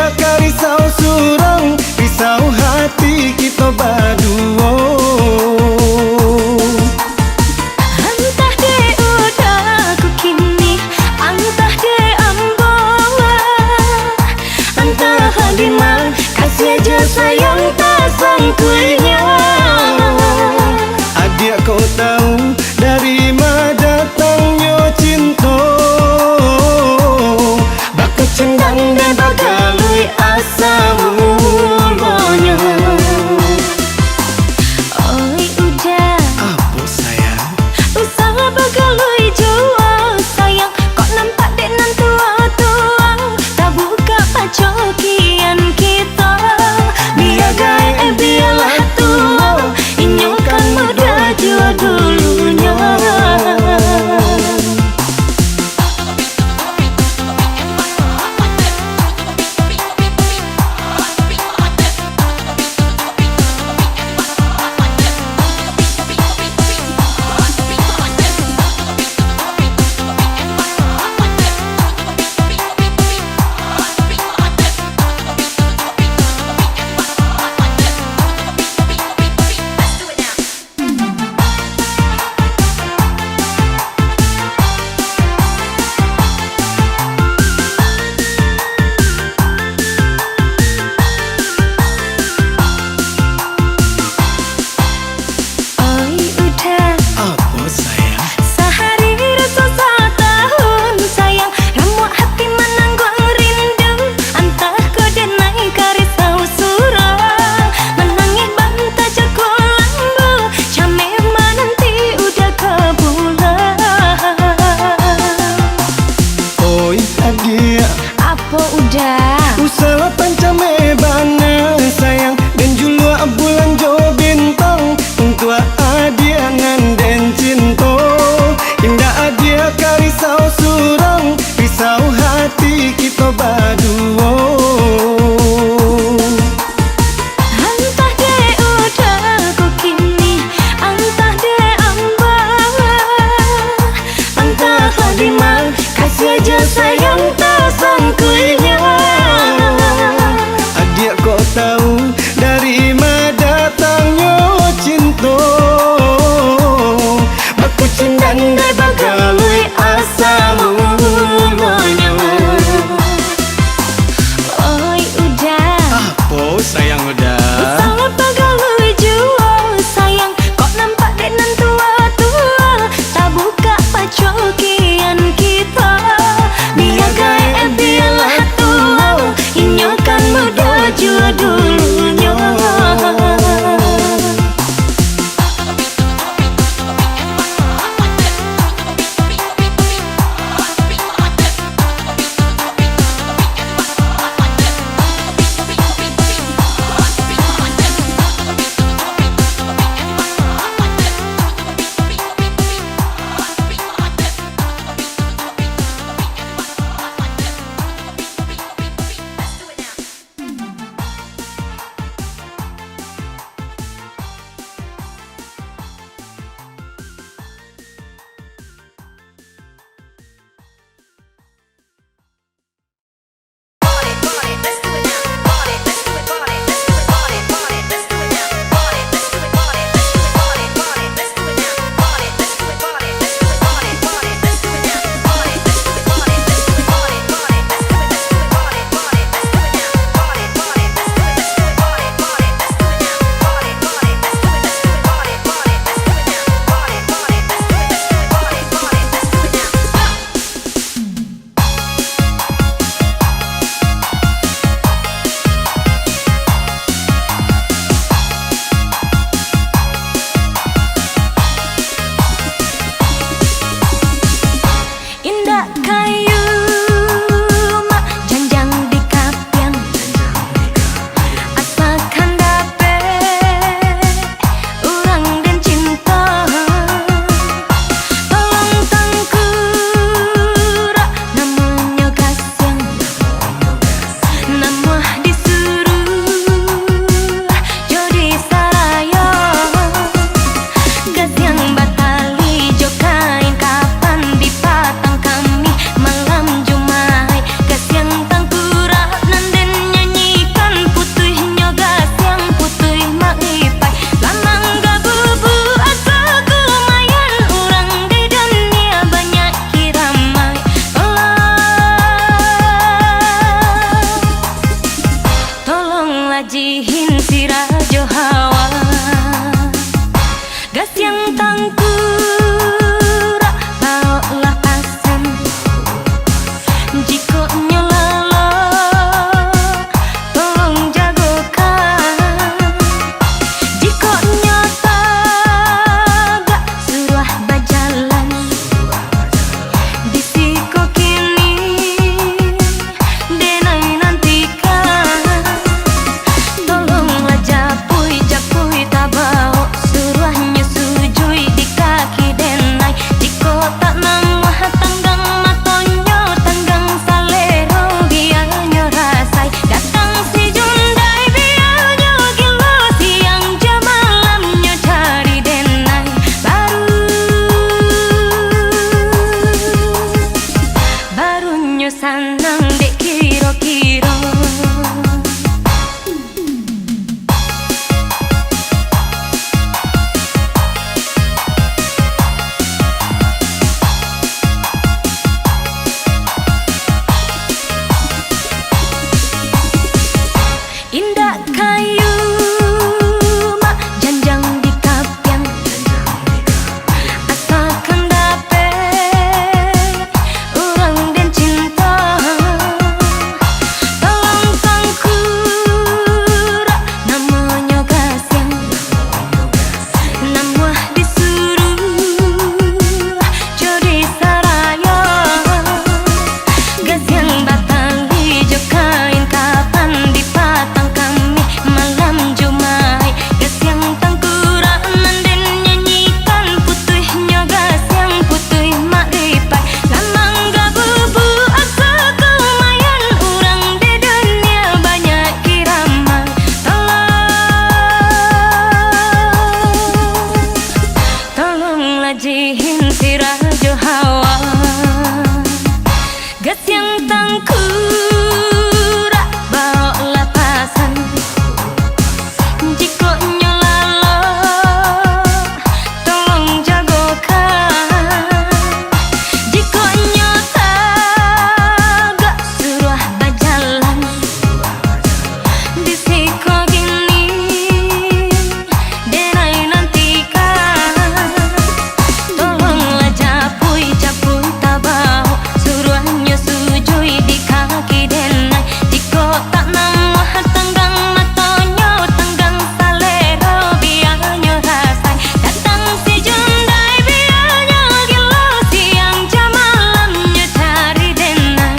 bakal risau surang, risau hati kita berdua. Entah de udah ku kini, entah de ambo, entah di mana kasih aja sayang tak sangkunya. Adik kau tahu dari mana datangnya cinta, bakal cendang dan bagalui asa mulanya. Oi udah Apa sayang? usaha bagalui jua sayang, kok nampak dek nan tua-tua tak buka pacokian kita. Biar gaya biarlah lajihin si Rajo Hawa. Gas yang tangkura bawa pasan jiko nyolalo tolong jagokan. Jiko nyata gak suruh bajalan disiko kini denai nantikan. Tolonglah japui japui tabau suruhnya sujui di kaki denai. Jiko tak namah tanggang matonyo tanggang salero biarnya rasai. Datang si Jundai biarnya gilo siang jam malamnya cari denai. Barunya sanang dek kiro-kiro. Indah kayu mak janjang di kapian asalkan dapet orang dan cinta. Tolong tangkura namanya Gasyang namuah disuruh jadi saraya. Gasyang batali jo kain kapan di patang kami malam Jumai. Gasyang tangkura nanden nyanyikan putihnya Gasyang putih mak ripai. Lamang gabubu asa kemayan urang di dunia banyak kiraman. Tolong lajihin si Rajo Hawa. Gasyang tangkura bawa pasan jiko nyolalo tolong jagokan. Jiko nyota gak suruh bajalan disiko gini denai nantikan. Tolonglah japui japui tabau suruhnya sujui di kaki denai. Jiko tak namah tanggang matonyo tanggang salero biarnya rasai. Datang si Jundai biarnya gilo siang jam malamnya cari denai.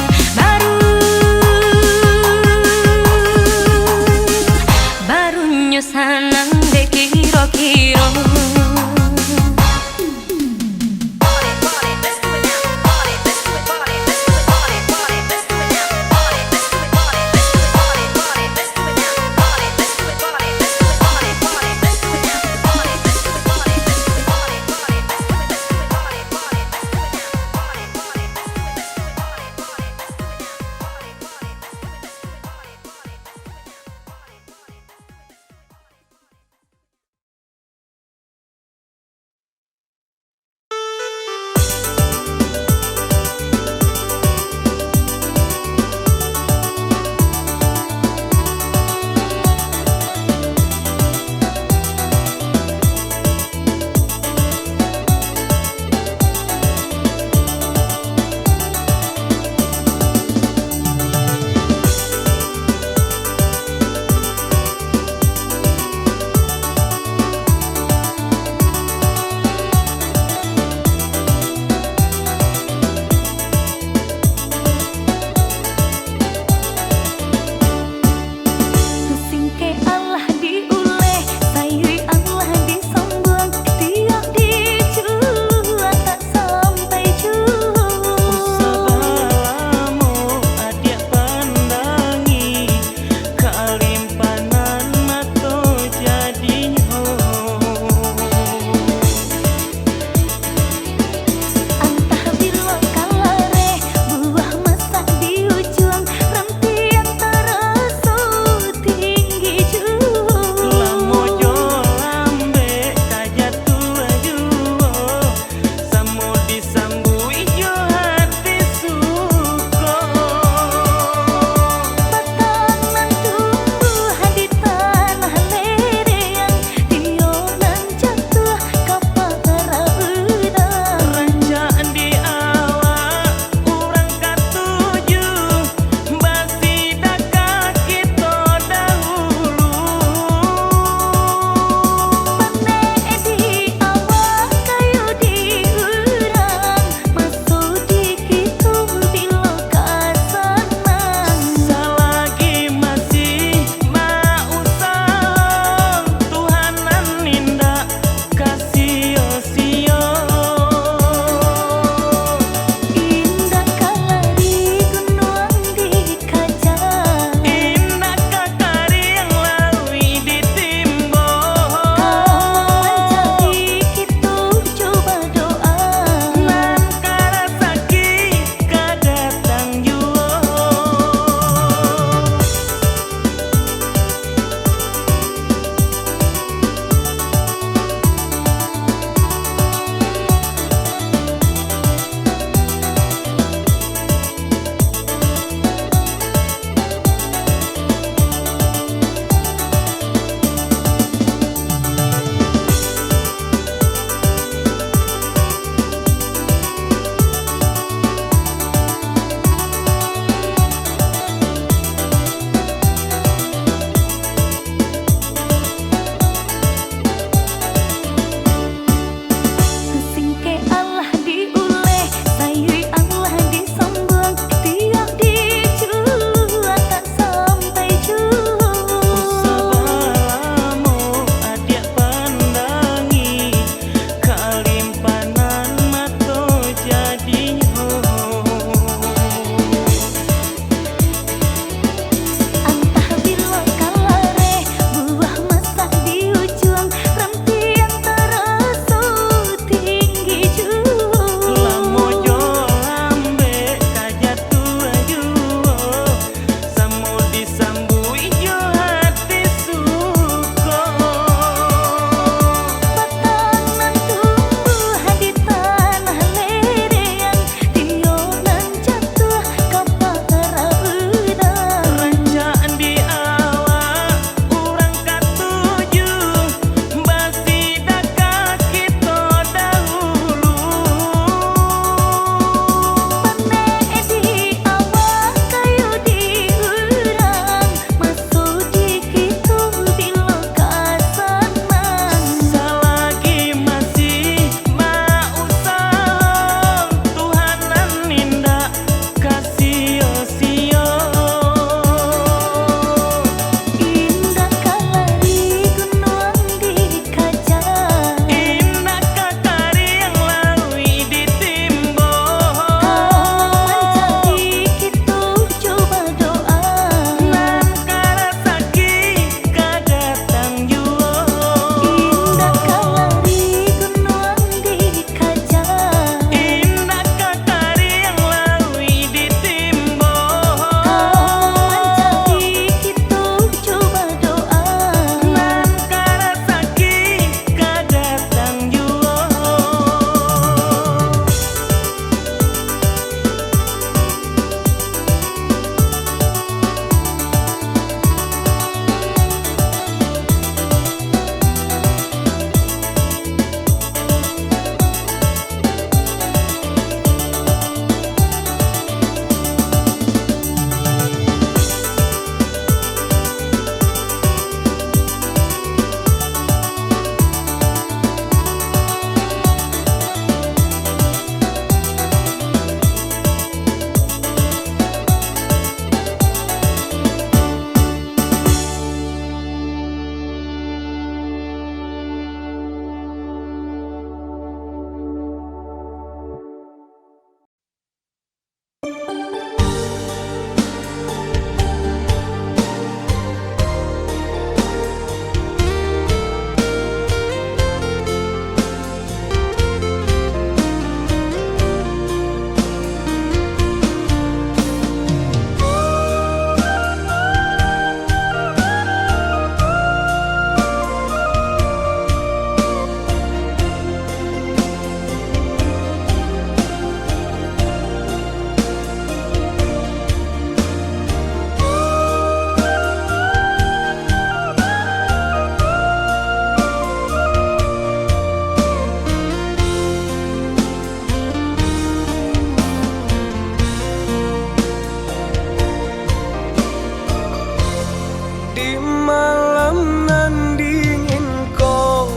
malam nan dingin kau,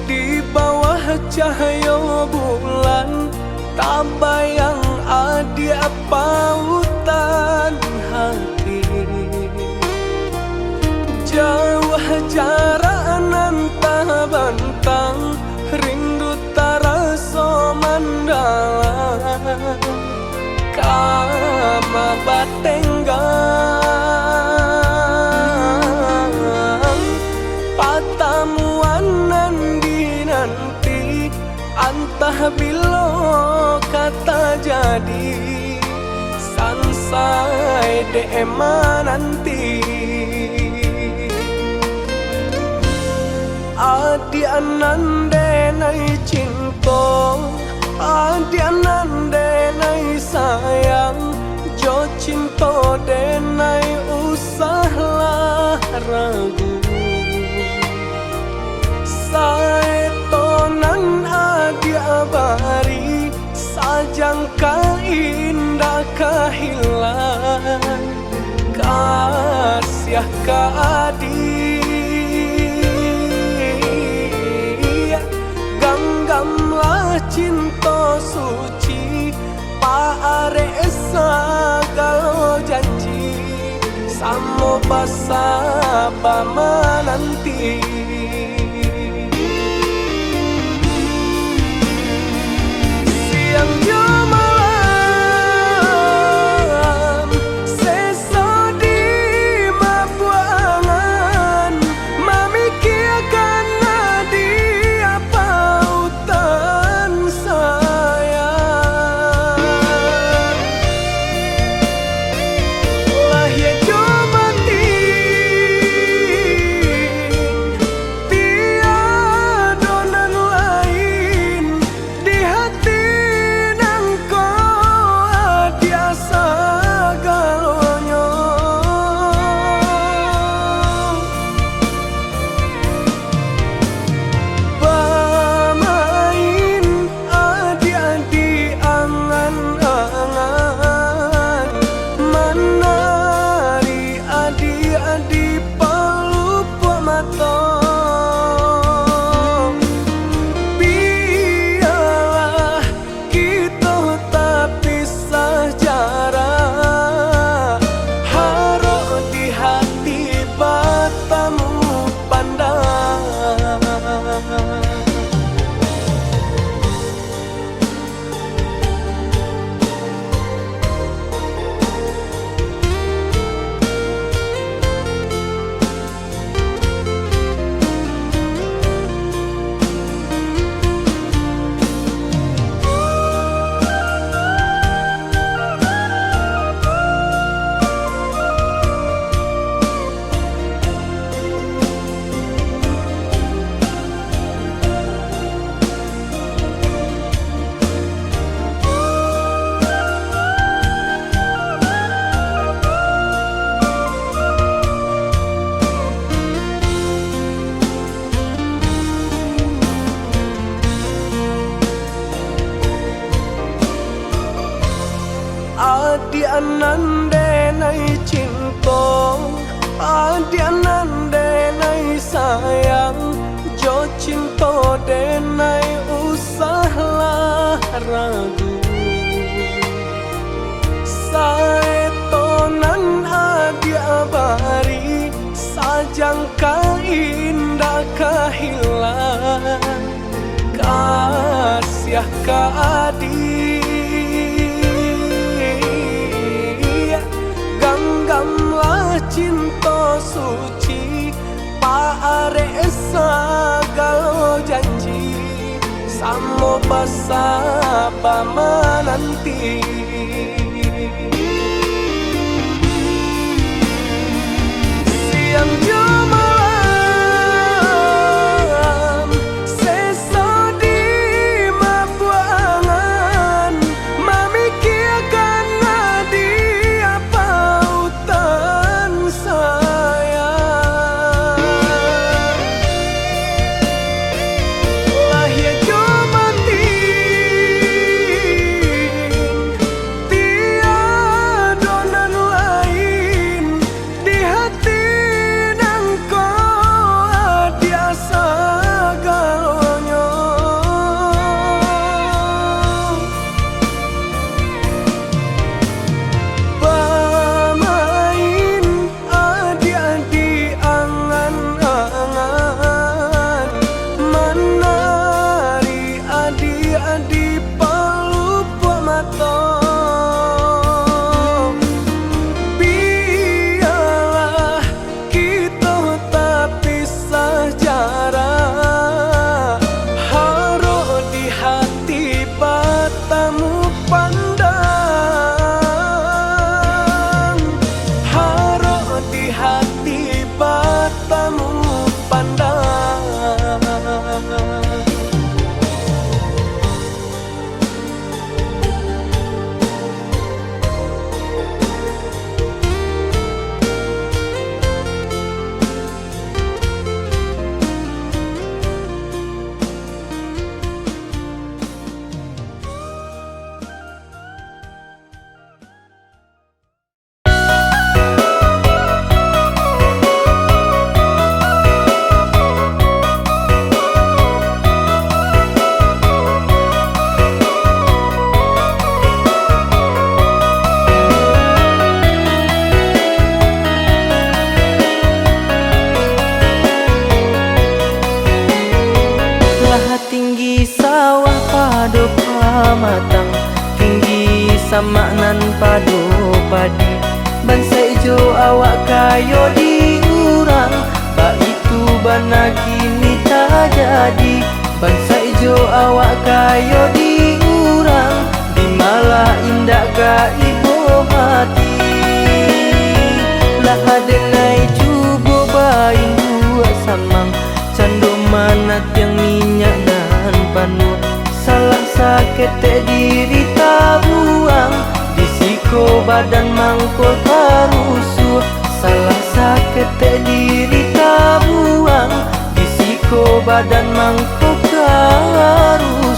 di bawah cahaya bulan, tak bayang ada pautan hati. Jauh jarak nan tak bentang, rindu tak rasa mandalang, kama batenggang. Patamuan nan dinanti, antah bila kata jadi, sansai dema nanti. Adi anande nai cinta, adi anande nai sayang, jo cinta denai usahlah ragu. Saetonan adi abari, sajangka indah kehilang, kasih ka adi. Ganggamlah cinta suci, paare segala janji, samo basa bama nanti. Siang jo malam, seso di mabuangan, memikirkan dia pautan sayang. Lah ya jo mati, tiada nan lain di hati nang kau ada segalanya. Bermain adi-adi angan-angan, menari adi-adi pelupa mata. Biarlah kita tak pisah jarak, harap di hati bertemu pandang. Adi anande nai cinta, adi anande nai sayang, jo cinta denai usahlah ragu. Saetonan adi abari, sajangka indah kehilang, kasih ka adi. Ganggamlah cinta suci, paare segala janji, samo basa bama nanti. Siang jo malam, seso di mabuangan, memikirkan dia pautan sayang. Lah ya jo mati, kayo diurang, ba itu bana kini tak jadi. Bangsa ijo awak kayo diurang, di malah indah ka ibu hati. Lah adenai cubo bain dua samang, cando manat yang minyak nan panu. Salah sakit diri tabuang, disiko badan mangkul karusuh. Salah sakit diri tabuang, disiko badan mangkul karusuh.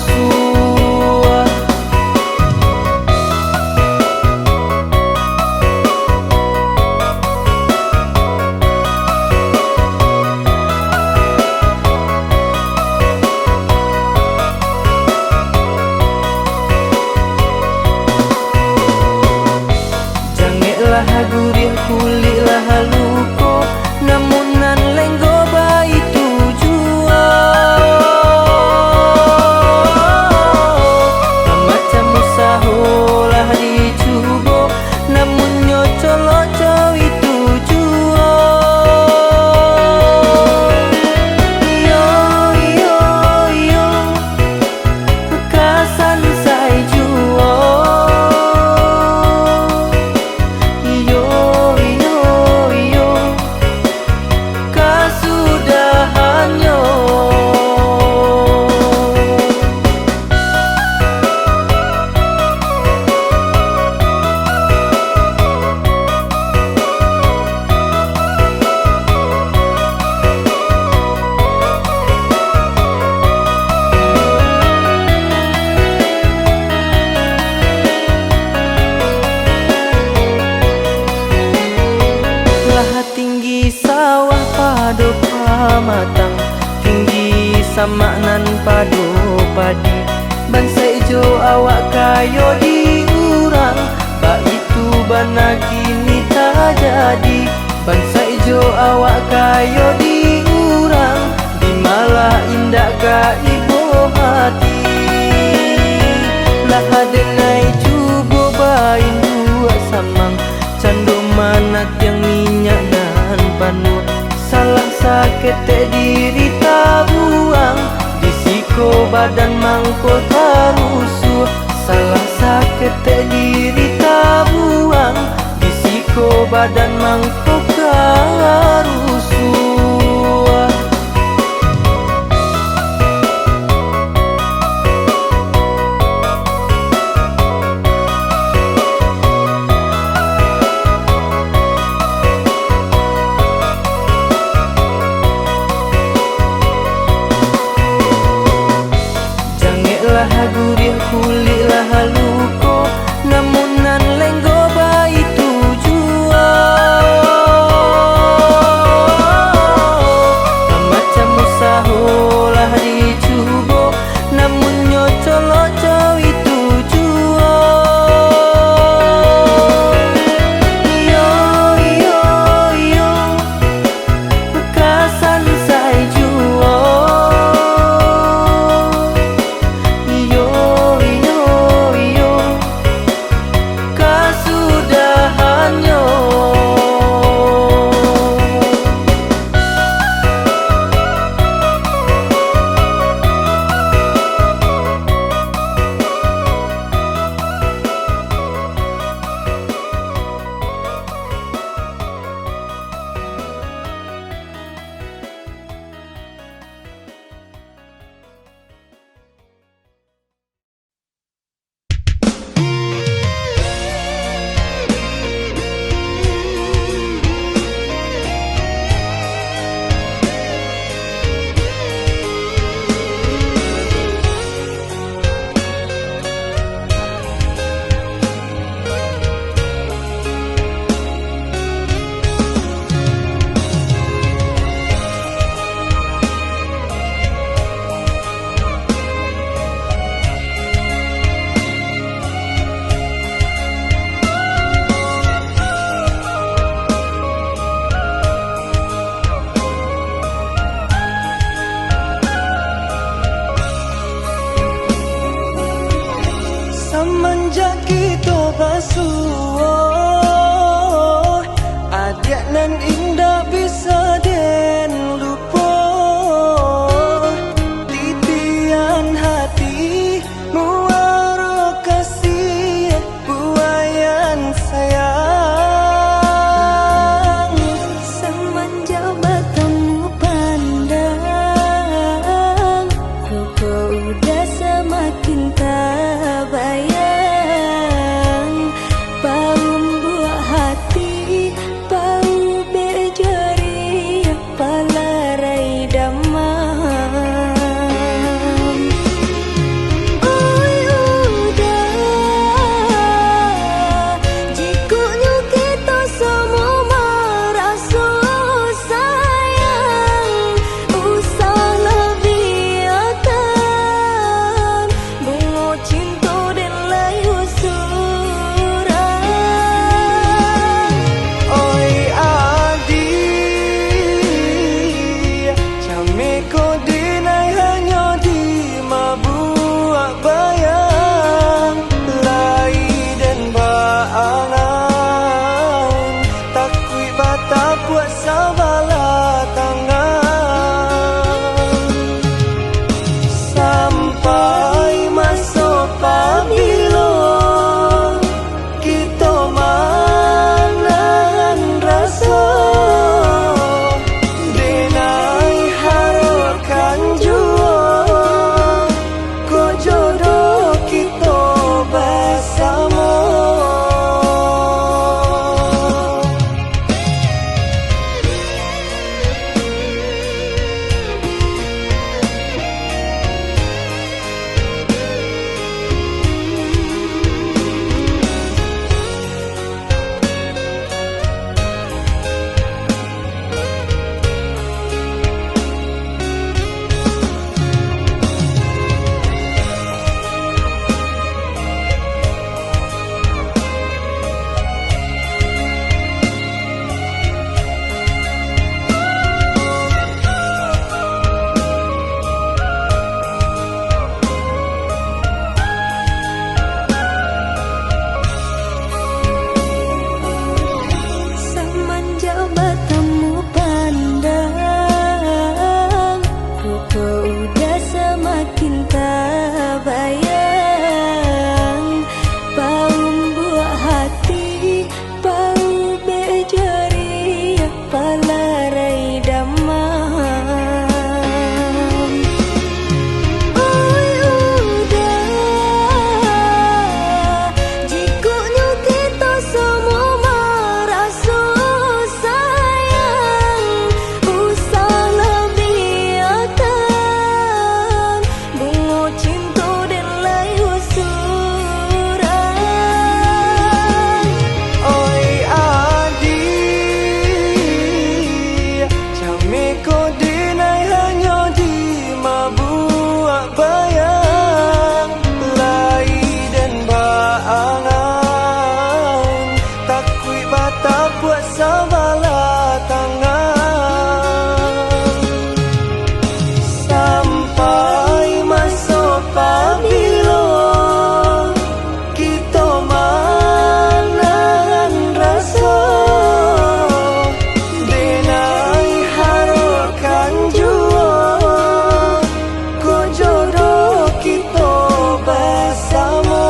Gurih kulit lah luko, namun nan lenggo bayi tujuan. Macam usaha lah dicubo, namun nyocolo cawi tujuan. Yo yo yo, kasan sai jual. Tinggi sawah pado pamatang, tinggi samanan pado padi. Bangsa ijo awak kayo diurang, ba itu bana kini tak jadi. Bangsa ijo awak kayo diurang, di malah indah ka ibu hati. Lah adenai cubo bain dua samang, cando manat yang minyak nan panu. Salah sakit diri tabuang, disiko badan mangkul karusuh. Salah sakit diri tabuang, disiko badan mangkul karusuh. Gurih kulit lah luko, namun nan lenggo bayi tujuan. Macam usaha lah dicubo, namun nyocolo cawi tujuan. Yo yo yo, kasan sai jual. Semenjak kita basuh, adik nan kau denai hanya di mabuak bayang lai dan baangan takui bata buat sabala tangan sampai masuk pabilo kita manan rasa denai harokan jua ko jodoh kita bersama.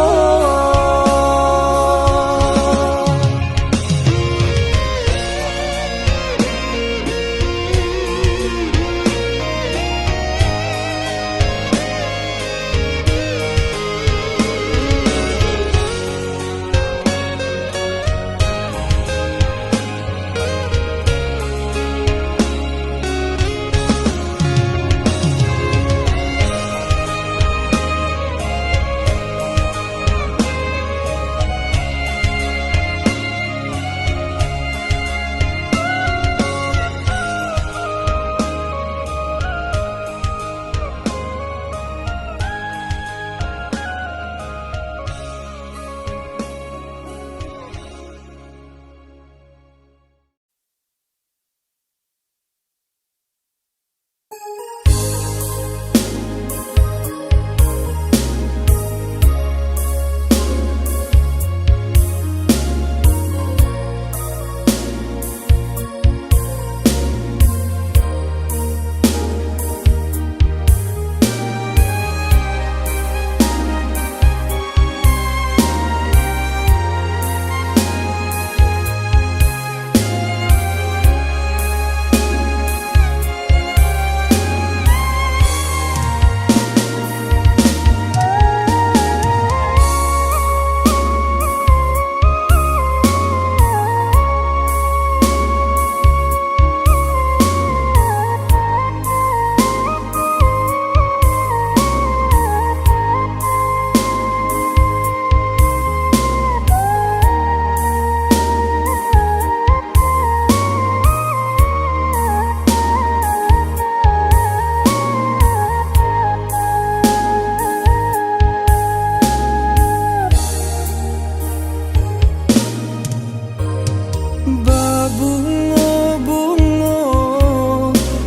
Bungo-bungo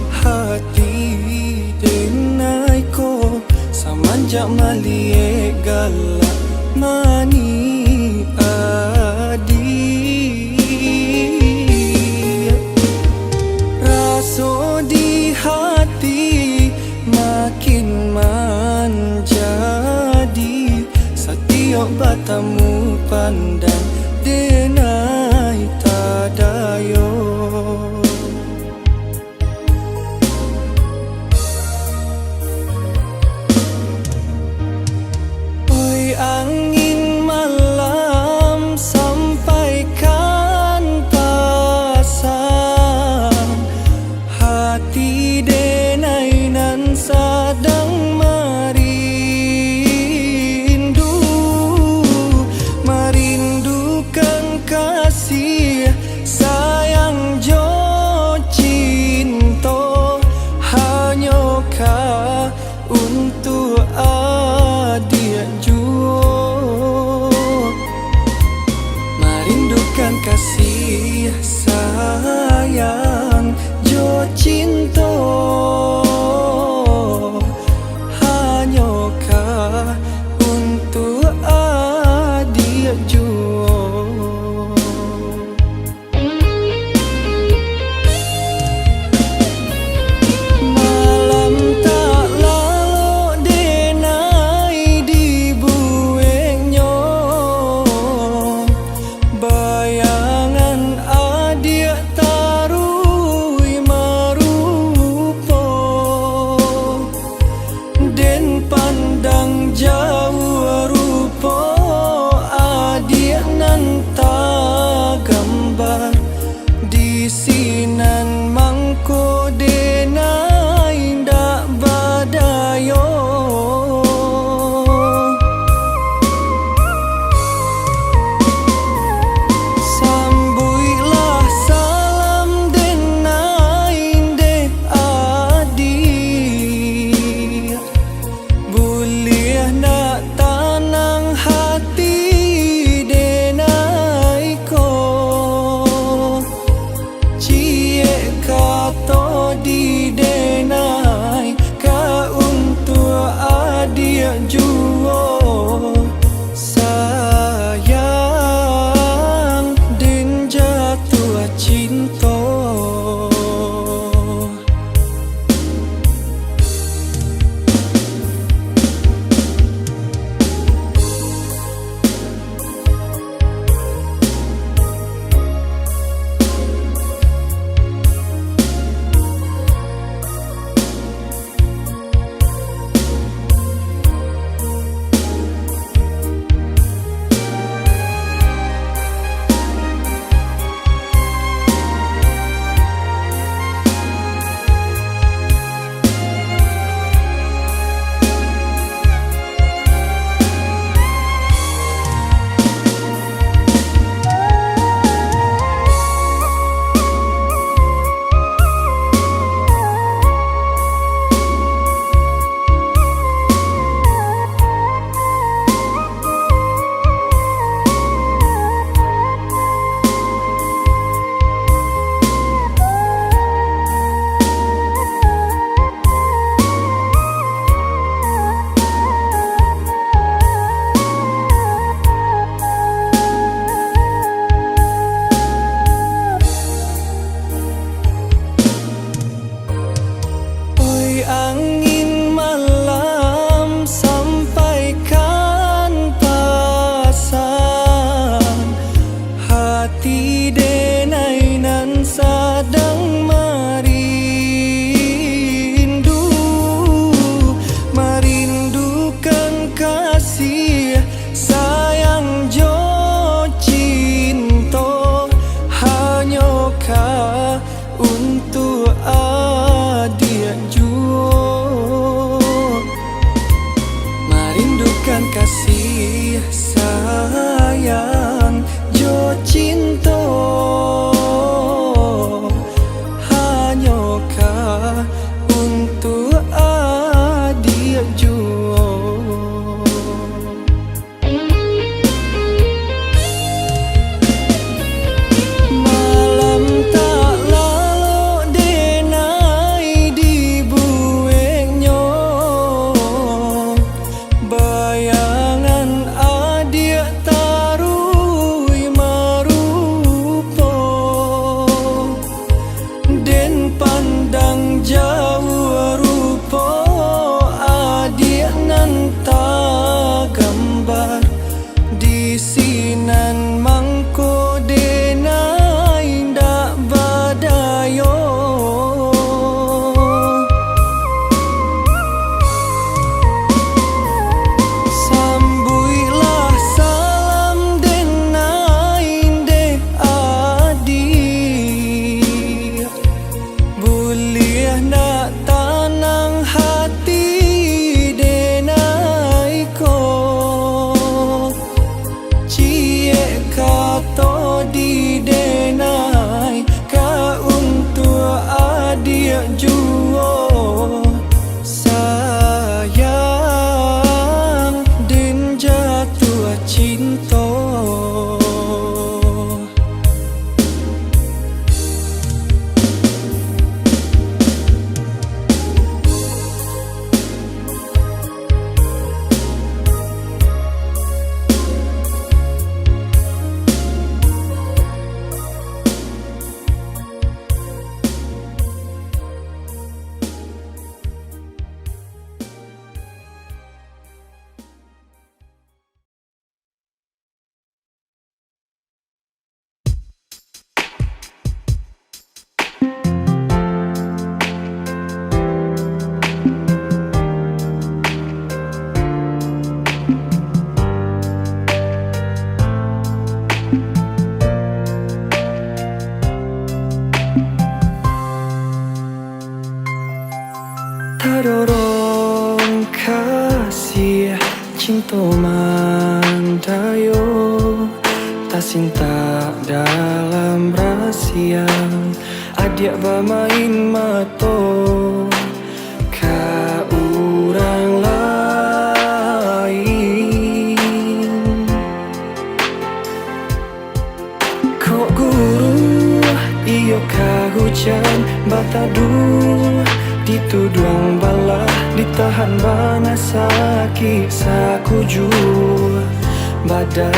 hati denai ko samanjak malie galak mani adi raso di hati makin menjadi setiap batamu pandang denai tadayo oi angin malam sampaikan pesan hati denai nan sedang merindu Hembui angin malam sampaikan pasan hati denai nan sadang merindu, merindukan kasih sayang jo cinta hanyakah untuk adik juo, merindukan kasih sayang jo cinta hanyakah untuk adik juo. Malam tak lalu denai di bueknya, bayangan adik tarui marupa, den pandang jauh rupa adik nan tak gambar di sinan mangko denai ndak badayo. Sambuilah salam denai dek adik, boleh nak tanang hati denai ko, cie kata di denai ka untuk adik juo, sayang den jatuh cinta. Tadorong kasih cinta mandayo, tak cinta dalam rahasia adik bermain mato ka orang lain. Kok guru iyo ka hujan batadu, dituduang bala ditahan bana sakit sakuju badan.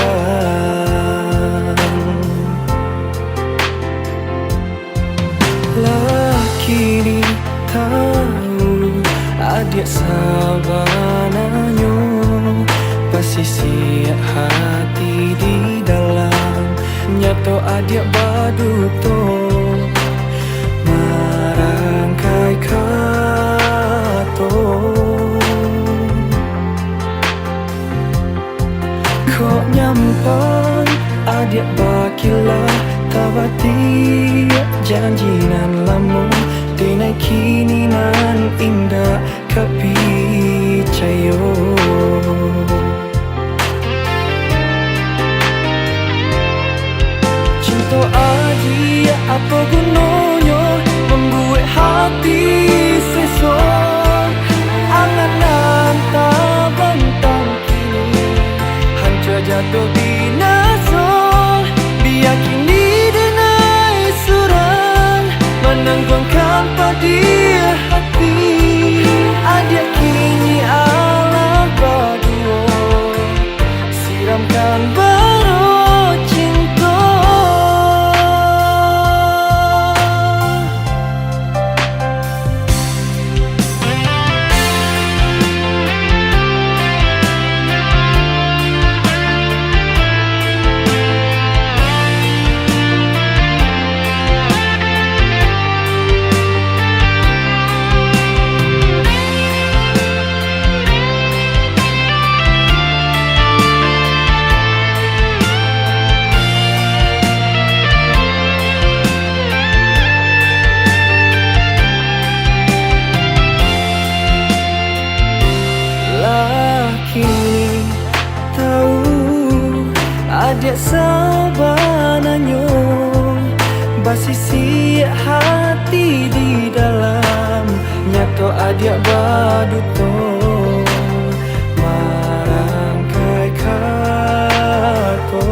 Laki ni tahu adik sabananyo, pasisi hati di dalam nyato adik baduto marangkai kato. Kok nyampan adik bakilah tabati janji nan lama denai kini nan indah kapicayo. Cinta adik apa gunanya membuat hati sesat, angan-angan tak bentang kini hancur jatuh binasa. Biar kini denai surang menanggungkan padi hati adik kini ala berdua, siramkan baru cinta. adik sabananyo basisi hati di dalam nyato adik baduto marangkai kato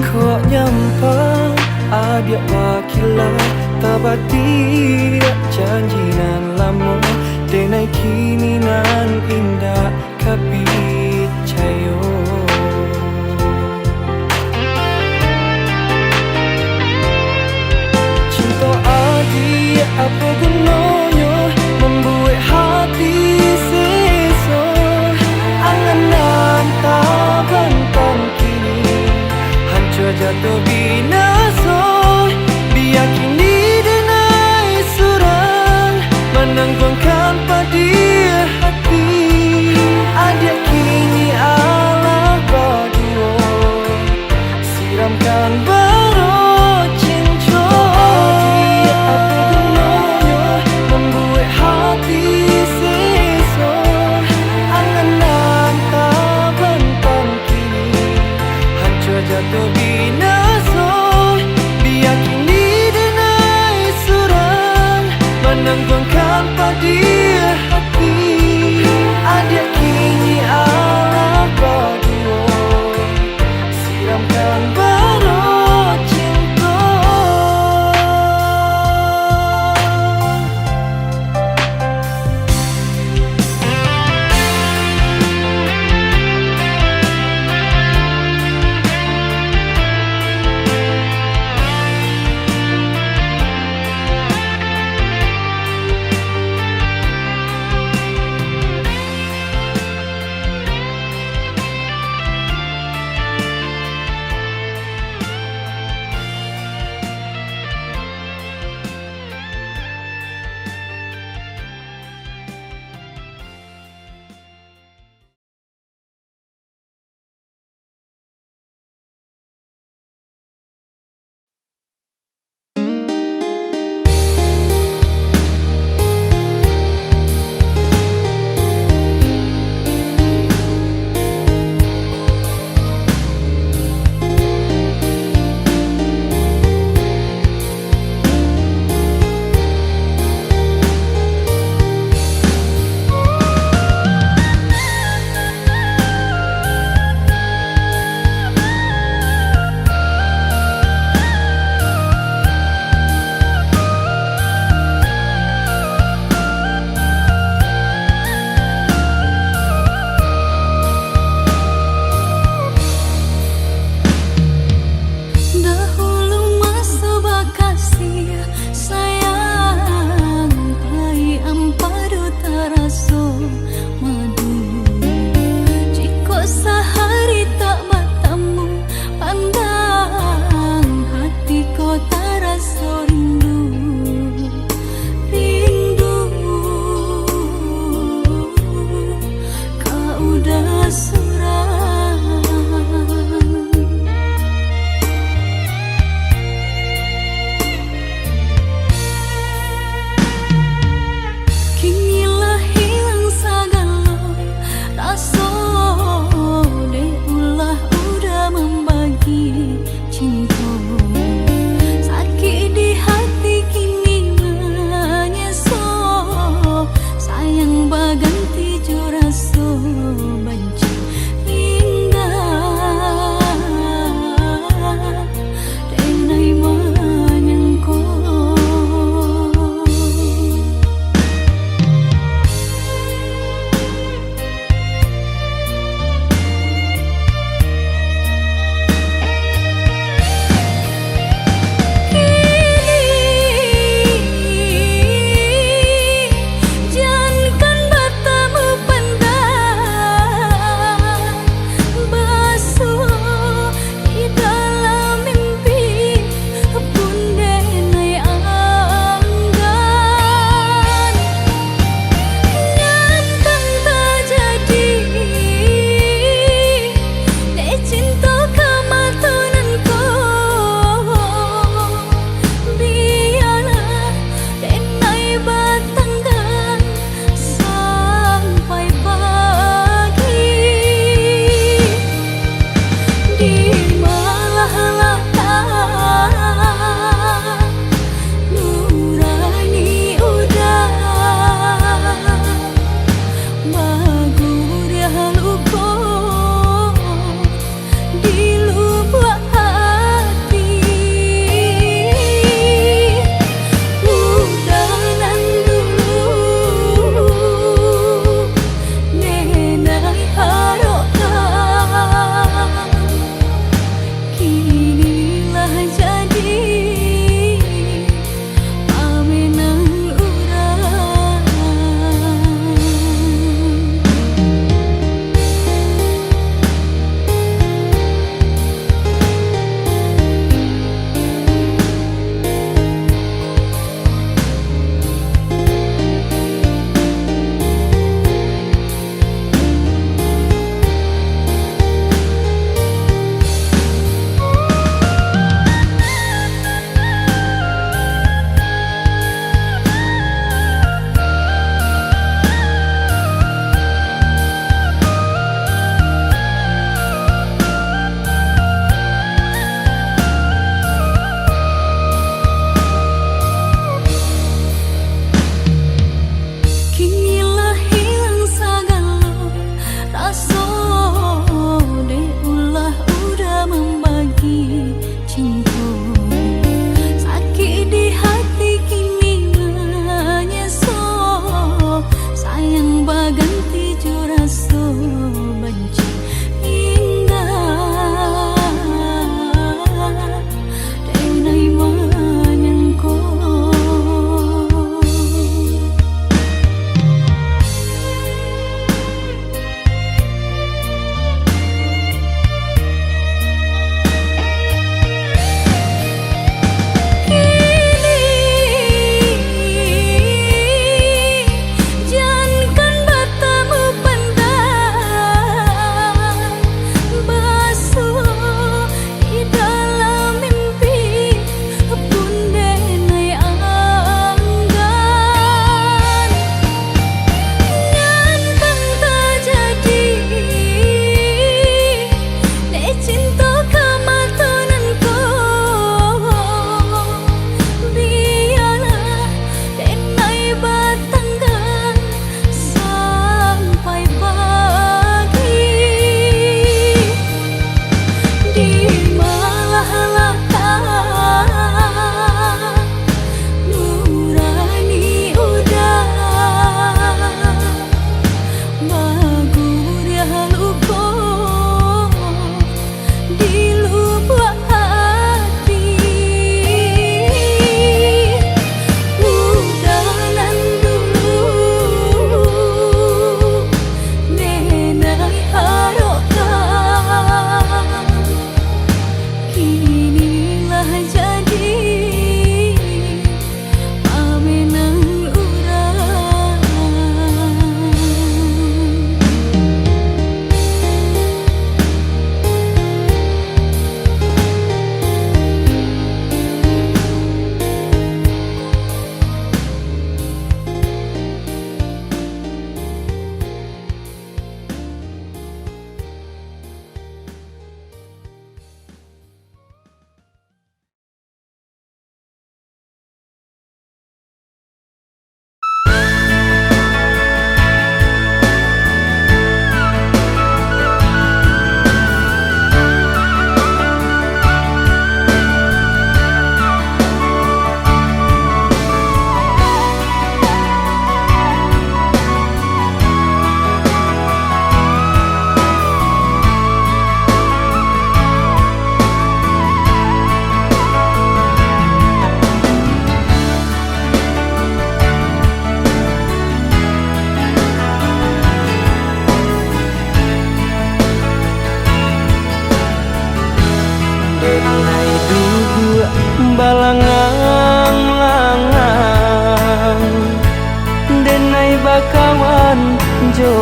kok nyampang adik wakilah tabati janjinan lamo denai kini nan indah kapicayo cinta adik apa gunanya membuat hati seso anganan tak bantang kini hancur jatuh binaso biar kini denai surang menanggungkan pada hati adik kini alam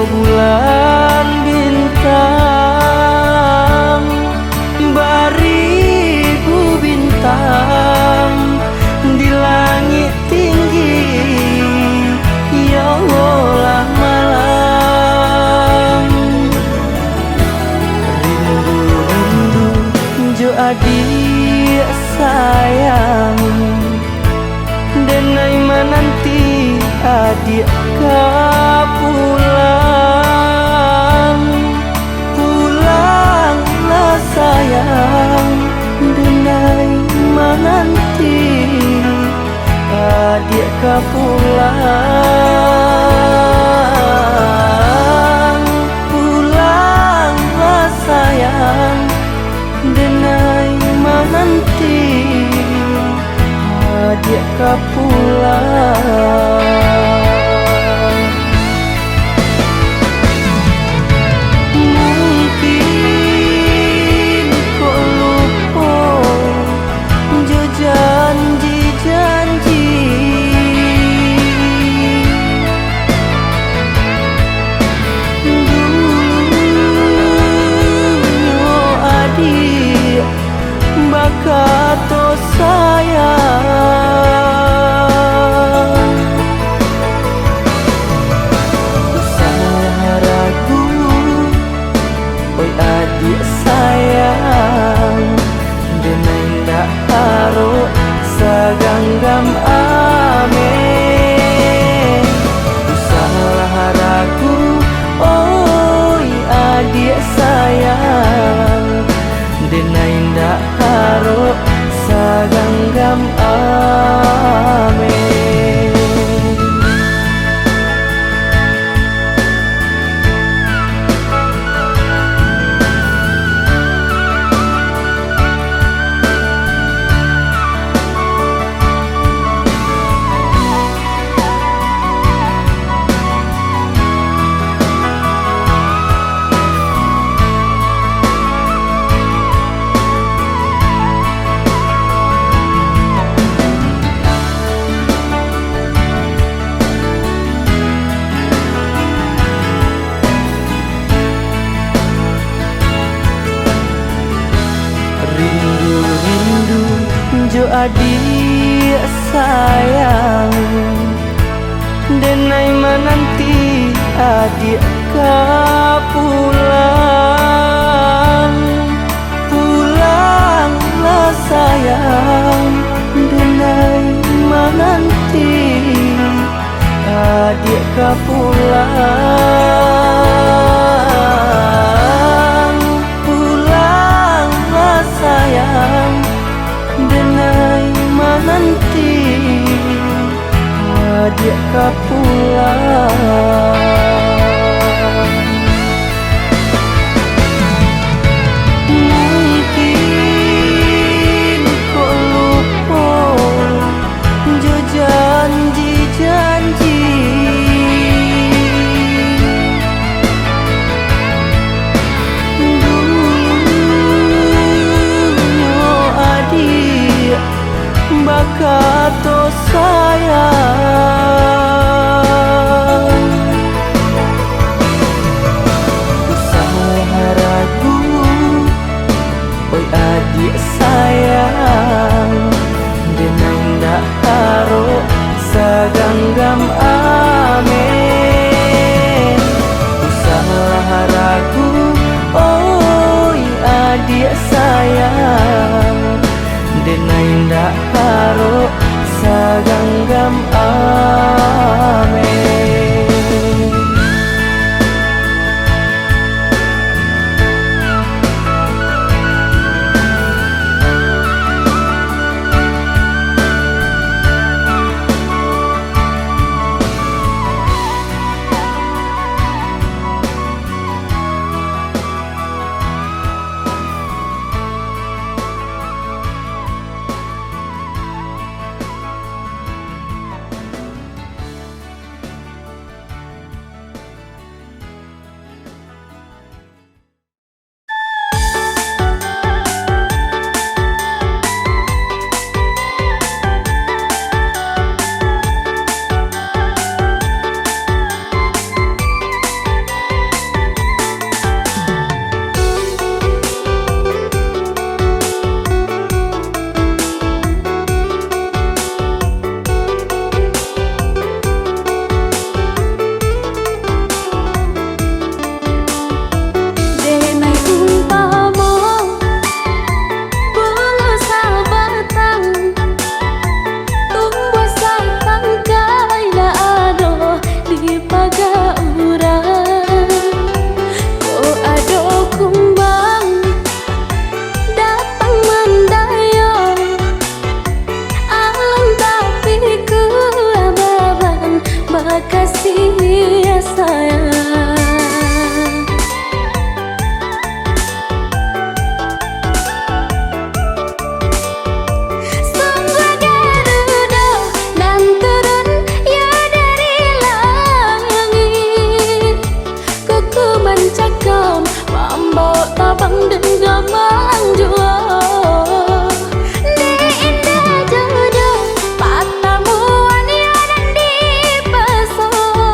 bulan bintang, beribu bintang di langit tinggi, ya Allah malam. Rindu-rindu jo adik sayang, denai menanti adik ka pulang. Pulanglah sayang, denai menanti adik ka pulang. Pulanglah sayang, denai menanti adik ka pulang. Mungkin kau lupa jo janji-janji, dulu adik bakato sayang. Salah ragu, oi adik sayang, denai ndak haro saganggam amin. Salah ragu, oi adik sayang, denai ndak haro saganggam amin. Rindu-rindu jo adik sayang, denai menanti adik ka pulang. Pulanglah sayang, denai menanti adik ka pulang. Pulanglah sayang, denai menanti adik ka pulang. Mungkin kau lupa jo janji-janji, dulu adik bakato sayang. Salah ragu, oi adik sayang, denai ndak haro saganggam amin. Salah ragu, oi adik sayang, denai ndak haro saganggam amin. kasih ya sayang. Sungguh Garuda nan turun ya dari langit, kuku mencakam membawa tabang dan gamelan jua. Di indah jodoh matamu wania dan dipesona,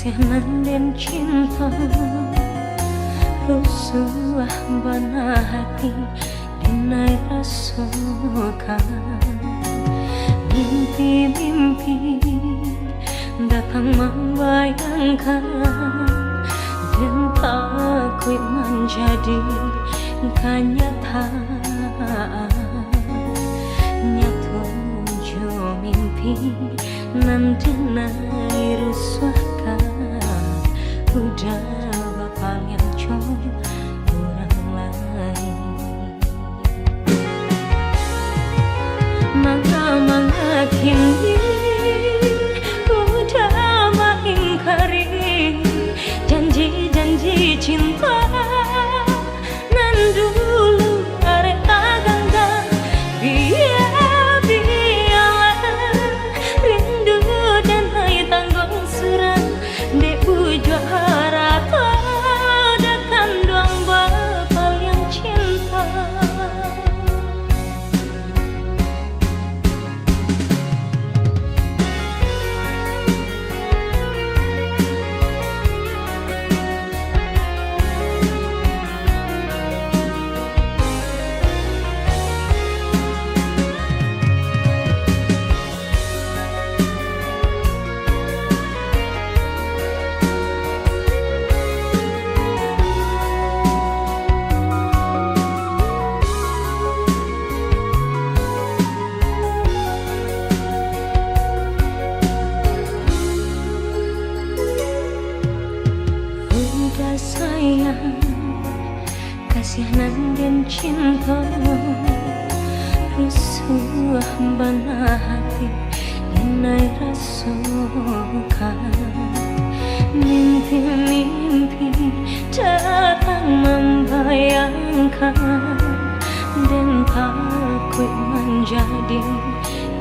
kasihanan dan cinta rusuh bana hati dinai rasukan mimpi-mimpi datang membayangkan dan takut menjadi kenyataan nyatu jo mimpi nanti nai rusuhkan udah bapak yang orang lain maka kini udah mengingkari janji-janji cinta nan dulu arek tak ganggang biarlah rindu dan hai tanggung serang de ujung harata datang doang bapak yang cinta. Sayang, kasihanan dan cinta rusuh bana hati dinai rasukan mimpi-mimpi datang membayangkan dan takut menjadi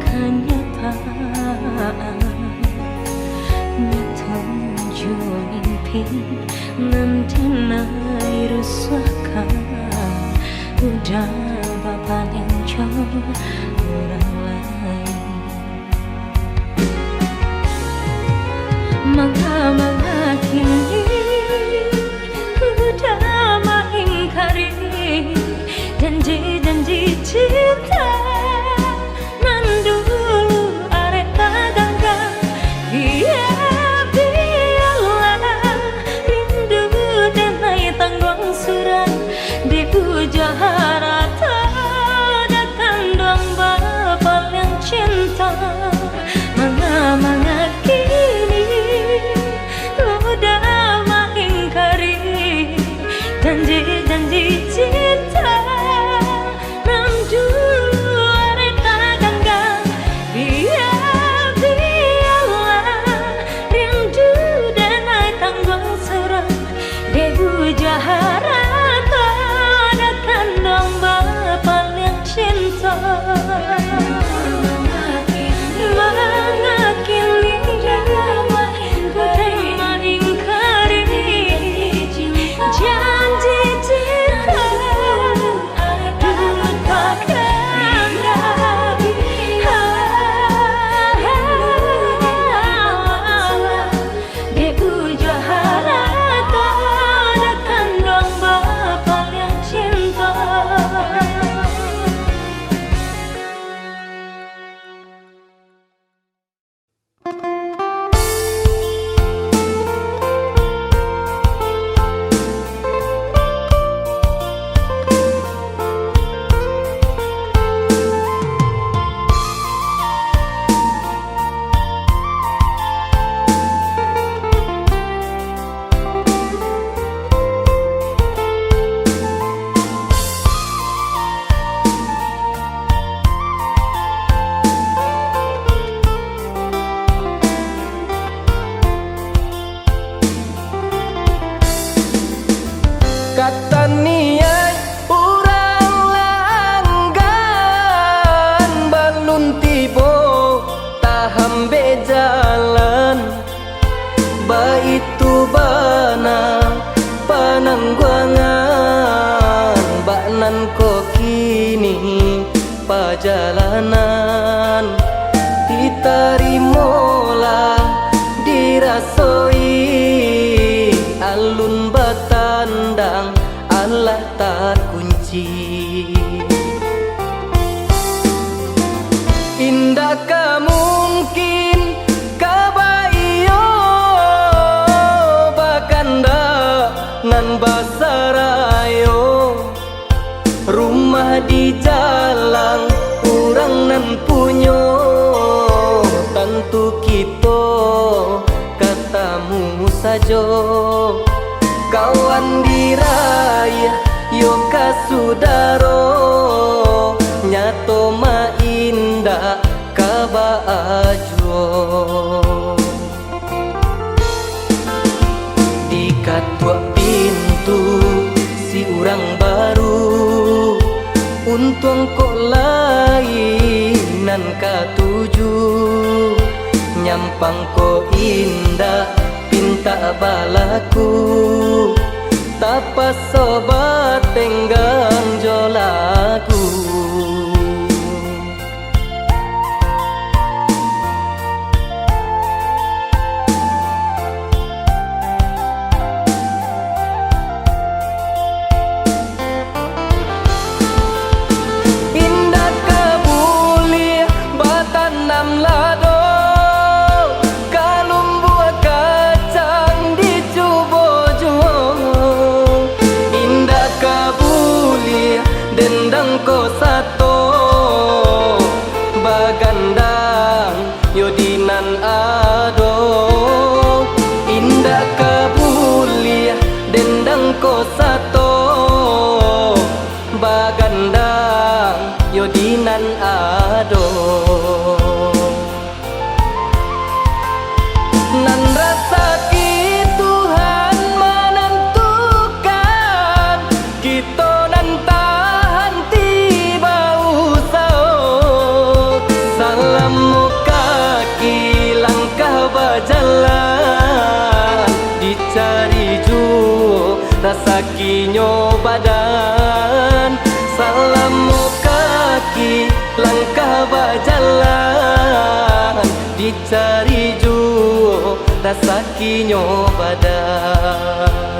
kenyataan nyatu mimpi nanti nai rusuhkan udah bapak yang orang lain maka kini udah mengingkari janji-janji cinta nan dulu arek tak ganggang tanggung serang di puja harata datang doang bapak yang cinta manga kini udah mengingkari janji-janji cinta nam dulu arek tak ganggang biarlah rindu dan ai tanggung serang debu jaharata datang dong bapak yang cinta mengakili udah mengingkari janji cinta dulu tak ganggang debu jaharata bapak yang cinta. Kata niat urang langgan balun tibo tahambe jalan baitu bana panangguangan baknan ko kini pajalanan ditarimola dirasoi Indakkah mungkin kabaiyo bakanda nan basarayo rumah di jalan urang nan punyo tentu kita katamu sajo kawan diraya yo kasudaro nyato ma indah kabajo di katua pintu si urang baru untung kok lainan katuju nyampang ko indah pinta balaku tapa sobat tenggang jolaku dendang ko sato bagandang yodinan ado indah kabulia dendang ko sato bagandang yodinan ado nan rasa Tuhan menentukan kita nan jalan dicari ju rasa kinyo badan salamu kaki langkah berjalan dicari ju rasa kinyo badan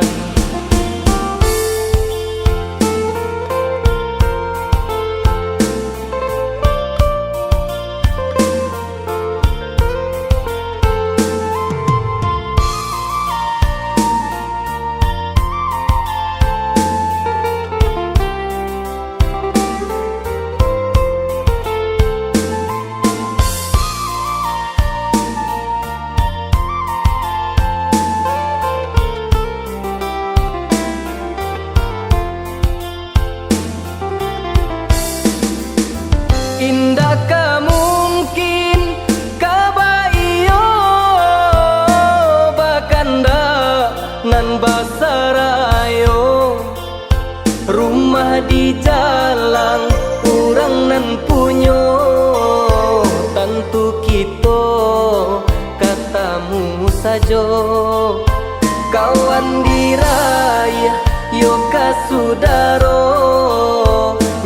indakkah mungkin kabaiyo bakanda nan basarayo rumah di jalan urang nan punyo tentu kita katamu sajo kawan diraya yo kasudaro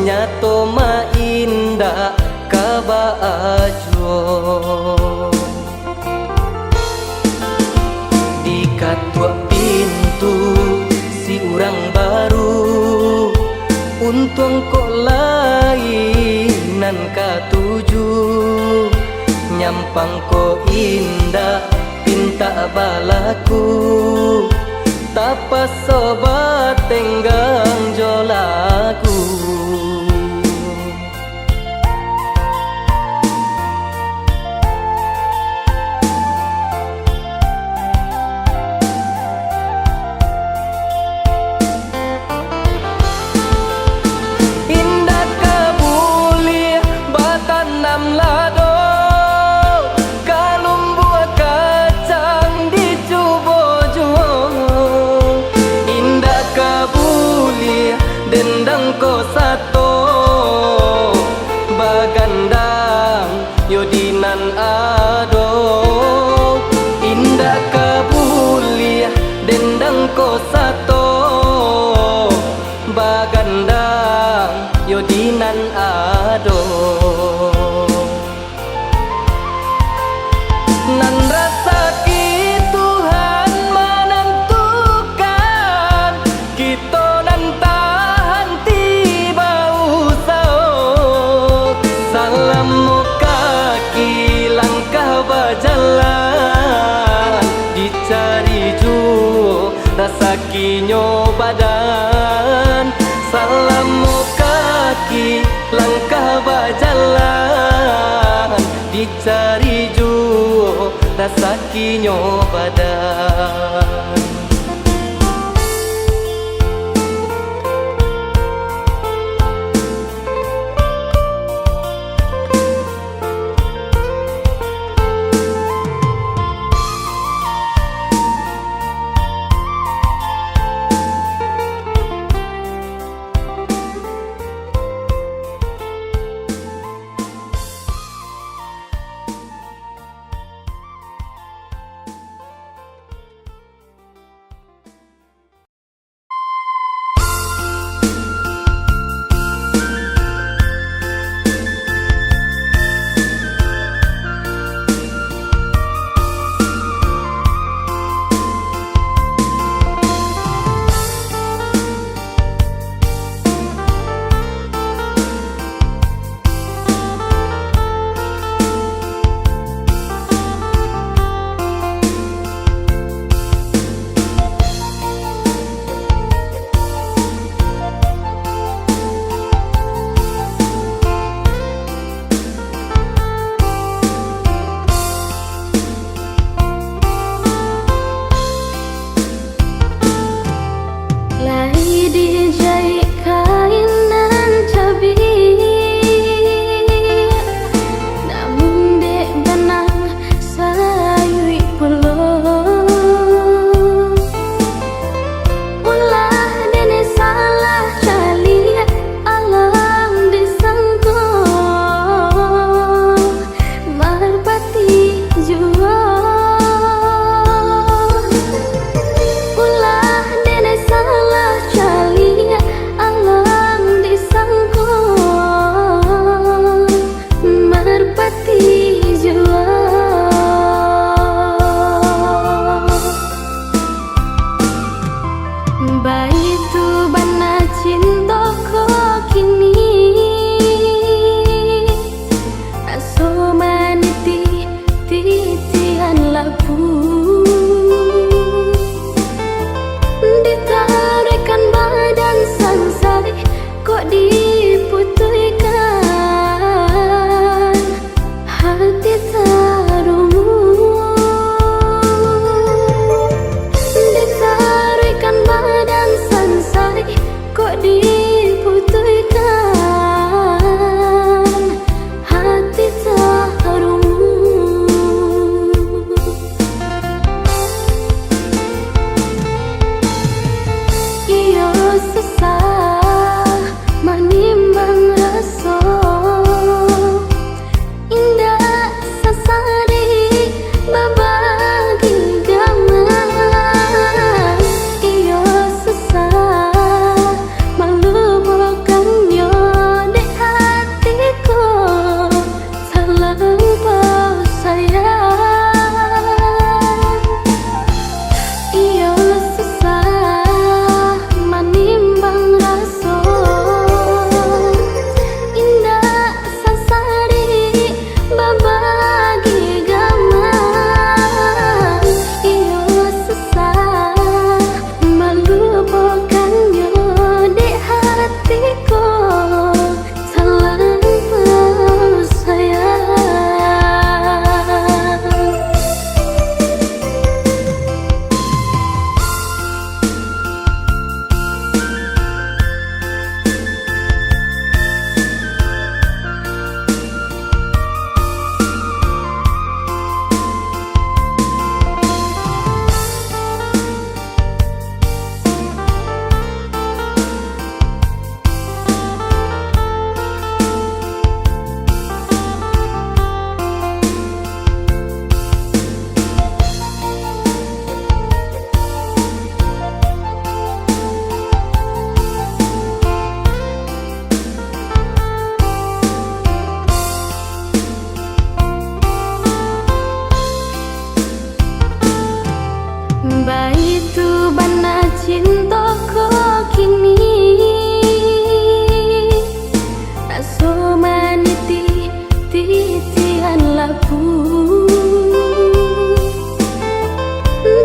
nyato ma indah kabajo di katua pintu si urang baru untung kok lainan katuju nyampang ko indah pinta balaku tapa sobat tenggang jolaku dendang ko sato bagandang yodinan ado indah kabulia dendang ko sato bagandang yodinan ado nan rasa Tuhan menentukan kita nan tahan tiba usah salam muka sakinyo badan, salamu kaki langkah berjalan, dicari juo rasa kinyo badan.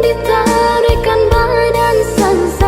Ditarikan badan sang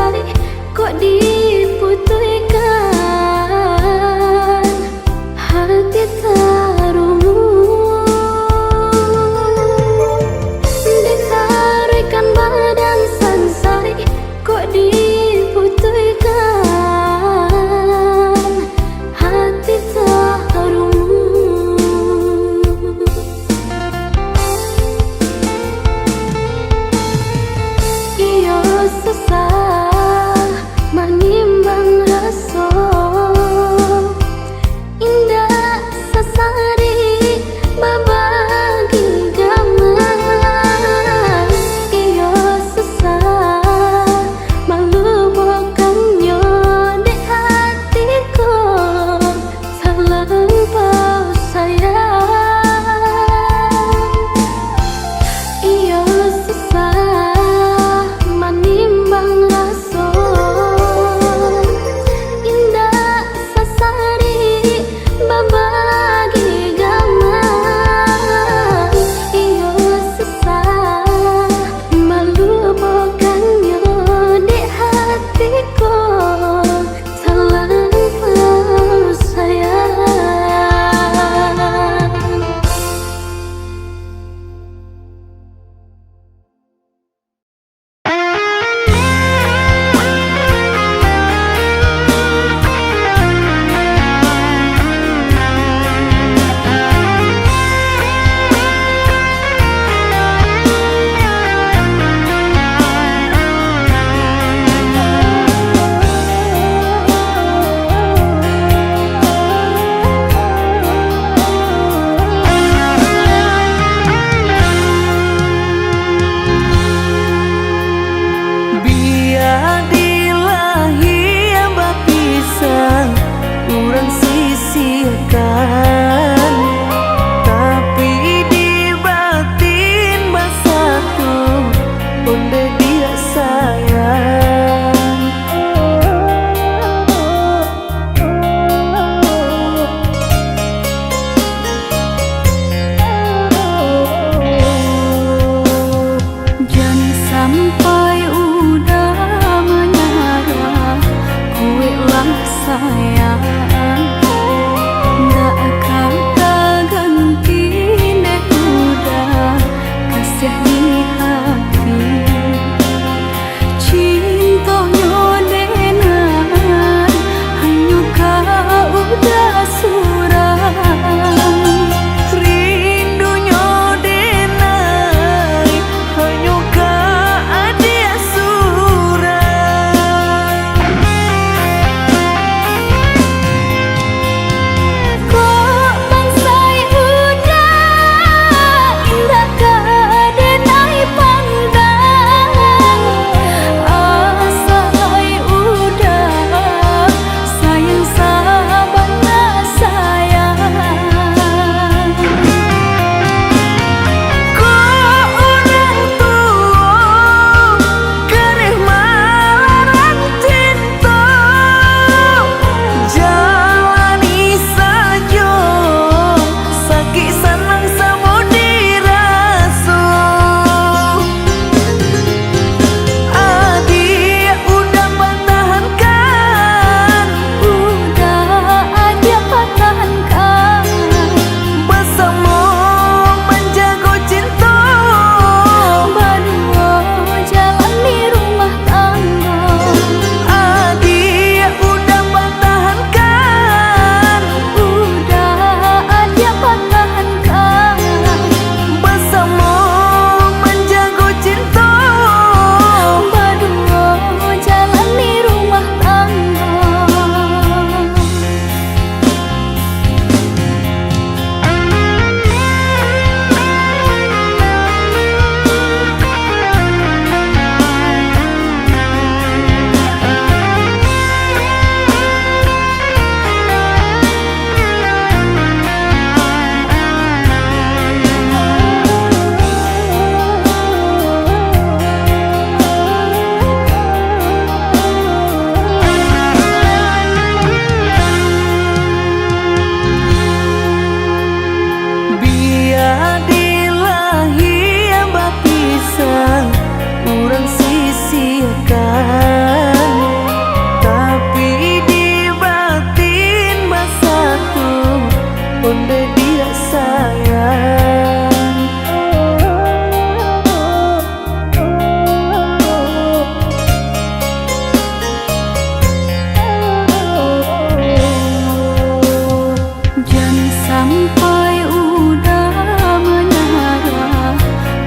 onde dia sayang. Jangan sampai udah menyerah,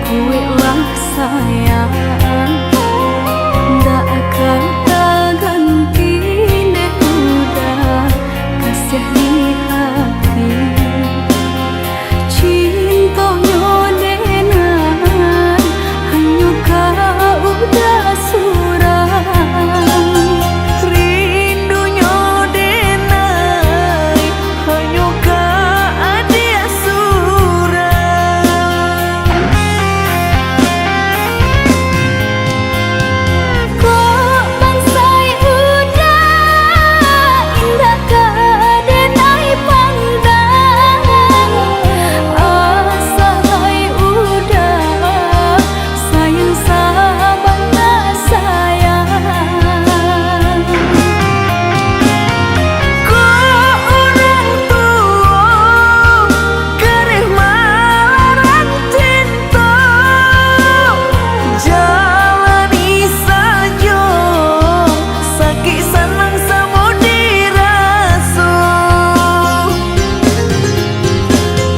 kuelah sayang. Ndak akan ganti deh udah kasih di hati. Cintonya denan hanya kau udah surang. Rindunya denai hanya kau dia surang. Kok bangsai udah indah kadenai pandang. Asai udah sayang sabana sayang. Kok orang tua kereh marah cinta, jalani saja sakit senang sama dirasa.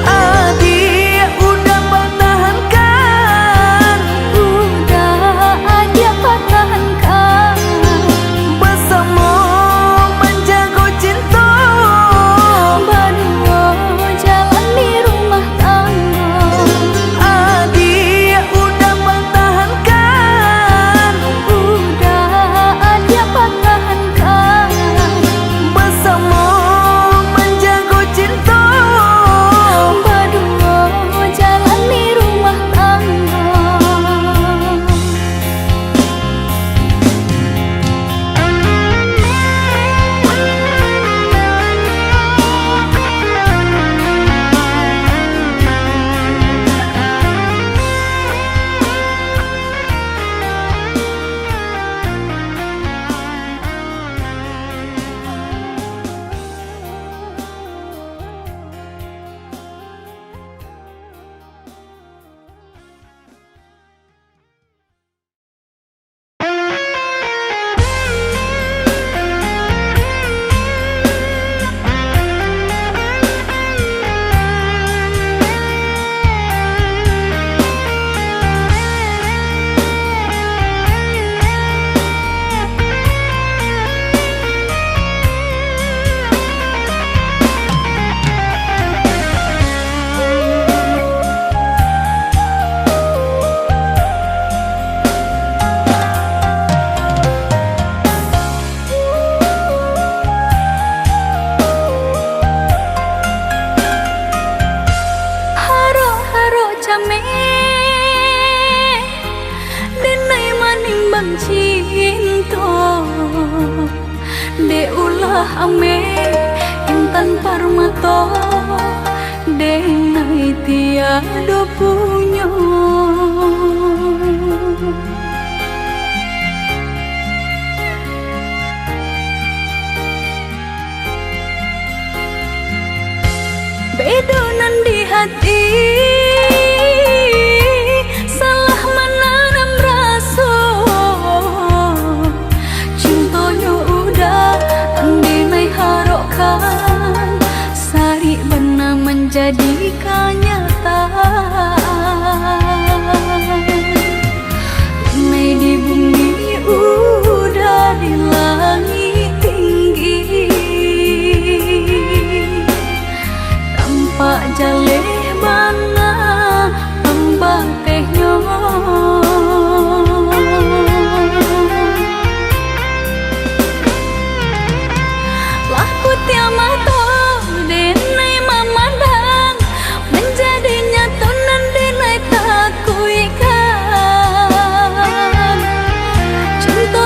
Adik udah pertahankan, Udah aja pertahankan bersama menjaga cinta. berdua jalan di rumah tangga. Adik udah pertahankan, Udah aja pertahankan bersama menjaga cinta. berdua jalan di rumah tangga. Haro-haro jame denai manimbang cinta. De ulah ame intan parmato denai tiada punya. Bedonan di hati, salah menanam rasa. Cintonya udah andinai harokan, sari benar menjadi kenyataan. Nai di bumi udah di langit tinggi, Pak jaleh bana tambah tehnya. Laku tiamato denai mamandang menjadi nyata nan denai tak kuikan. Cinta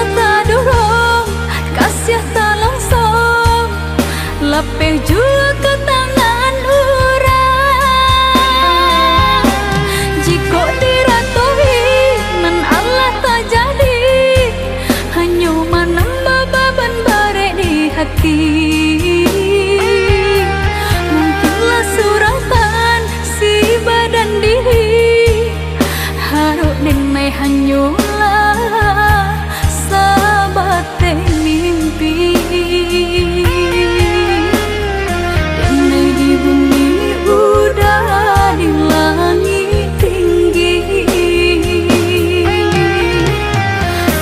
bumi udah di langit tinggi,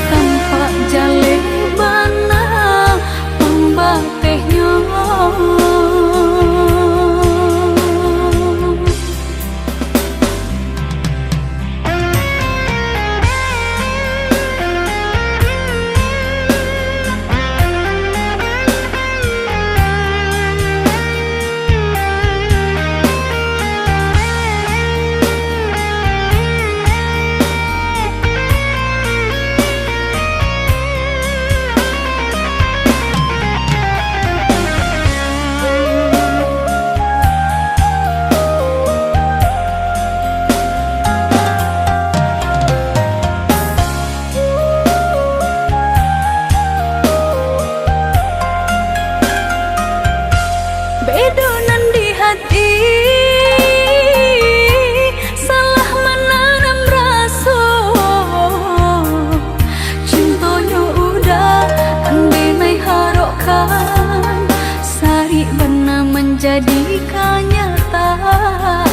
tampak jale bana pembatehnya. Bedonan di hati, salah menanam rasa. Cintanya udah andai naik harokan, sari benar menjadi kenyataan.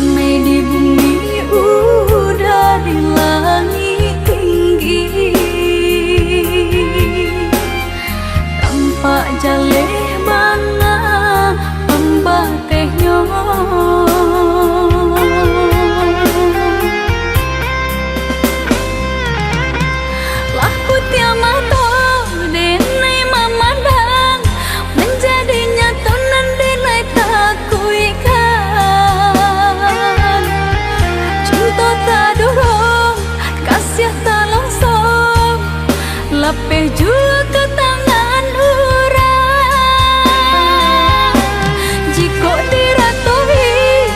Ini di bumi udah di langit tinggi, tampak jale bana pembatehnya. Laku tiamato denai memandang, menjadi nyata nan denai takuikan. Cinta tak dorong, kasih tak langsung, lepeh jua ke tangan orang. Jika diratuhi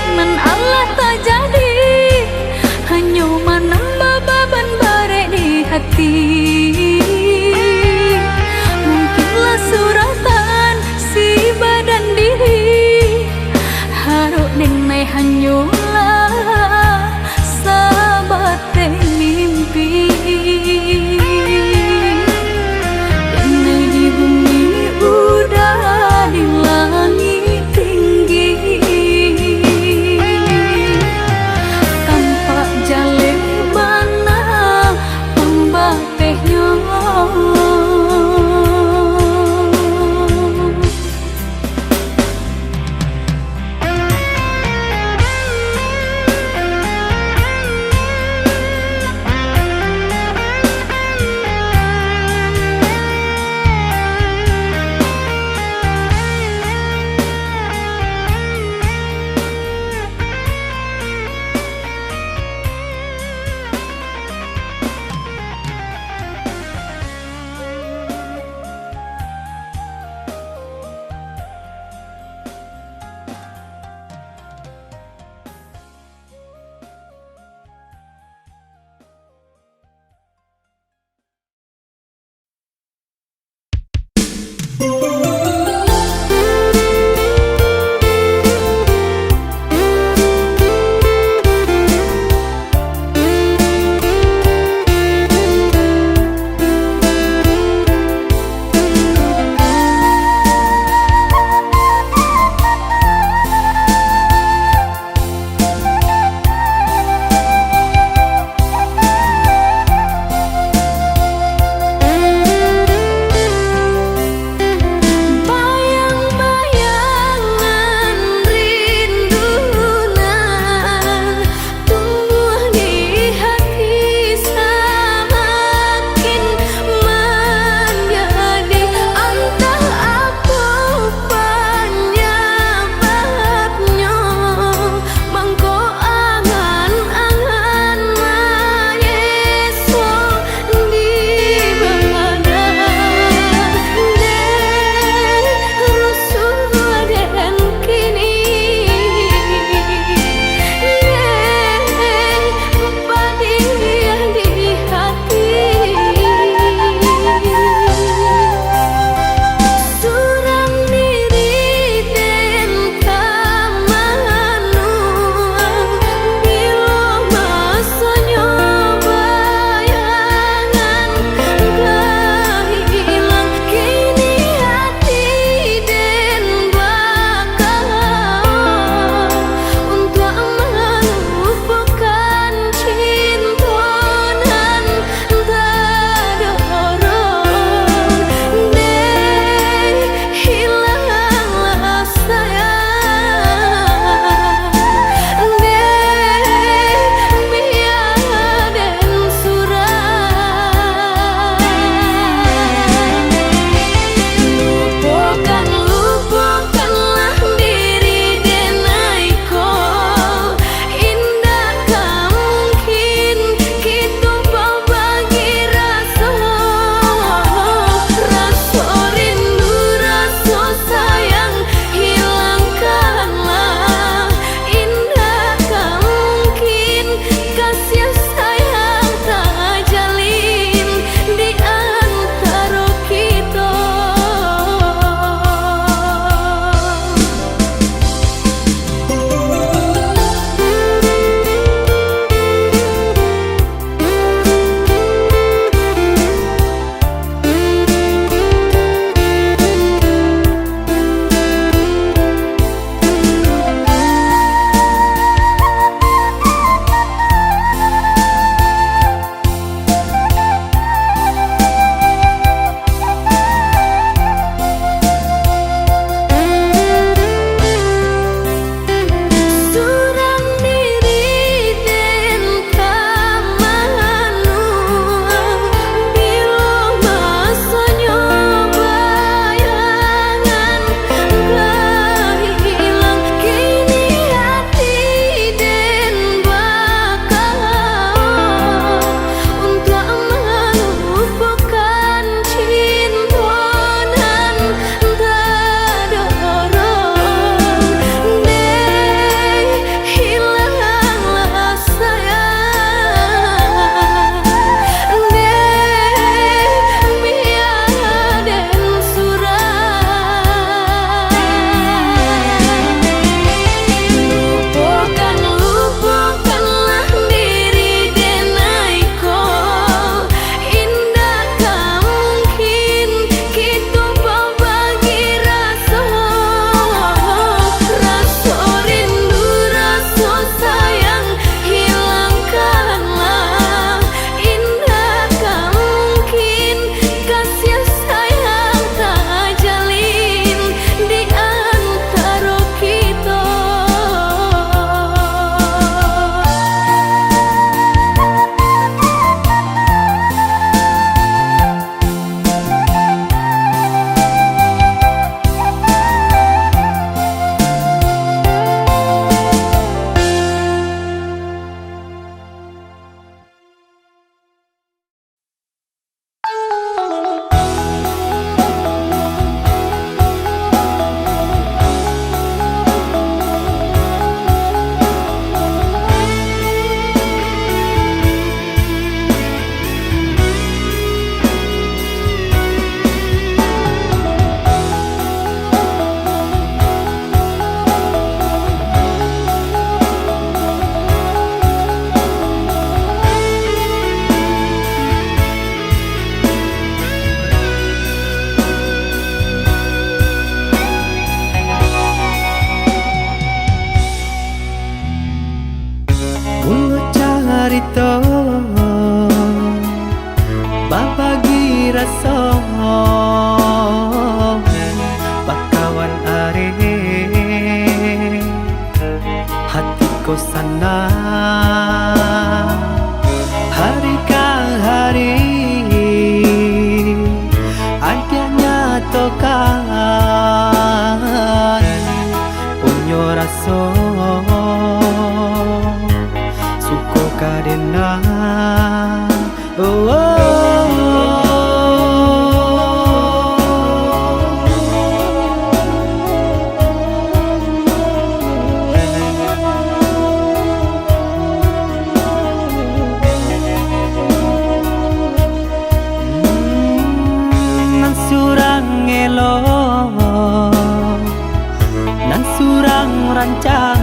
rancang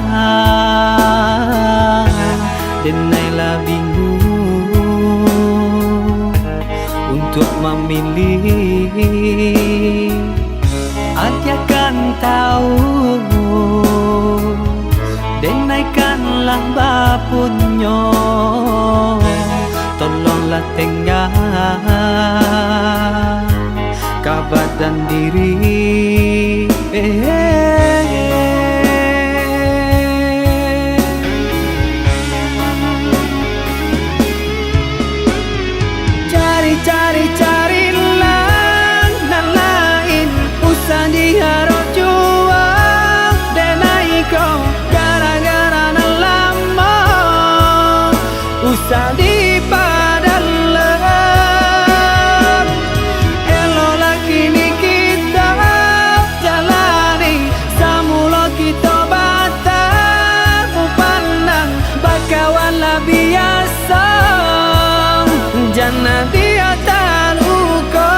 Denailah bingung untuk memilih. Dia akan tahu denaikanlah bapunyo. Tolonglah tengah kabar dan diri. Cari-carilah nan lain, usah diharap juang denai kau gara-gara nan lama, usah dipadalah. Elolah kini kita jalani samula kita batal pandang bakawanlah biasa. Jangan dia tak luka,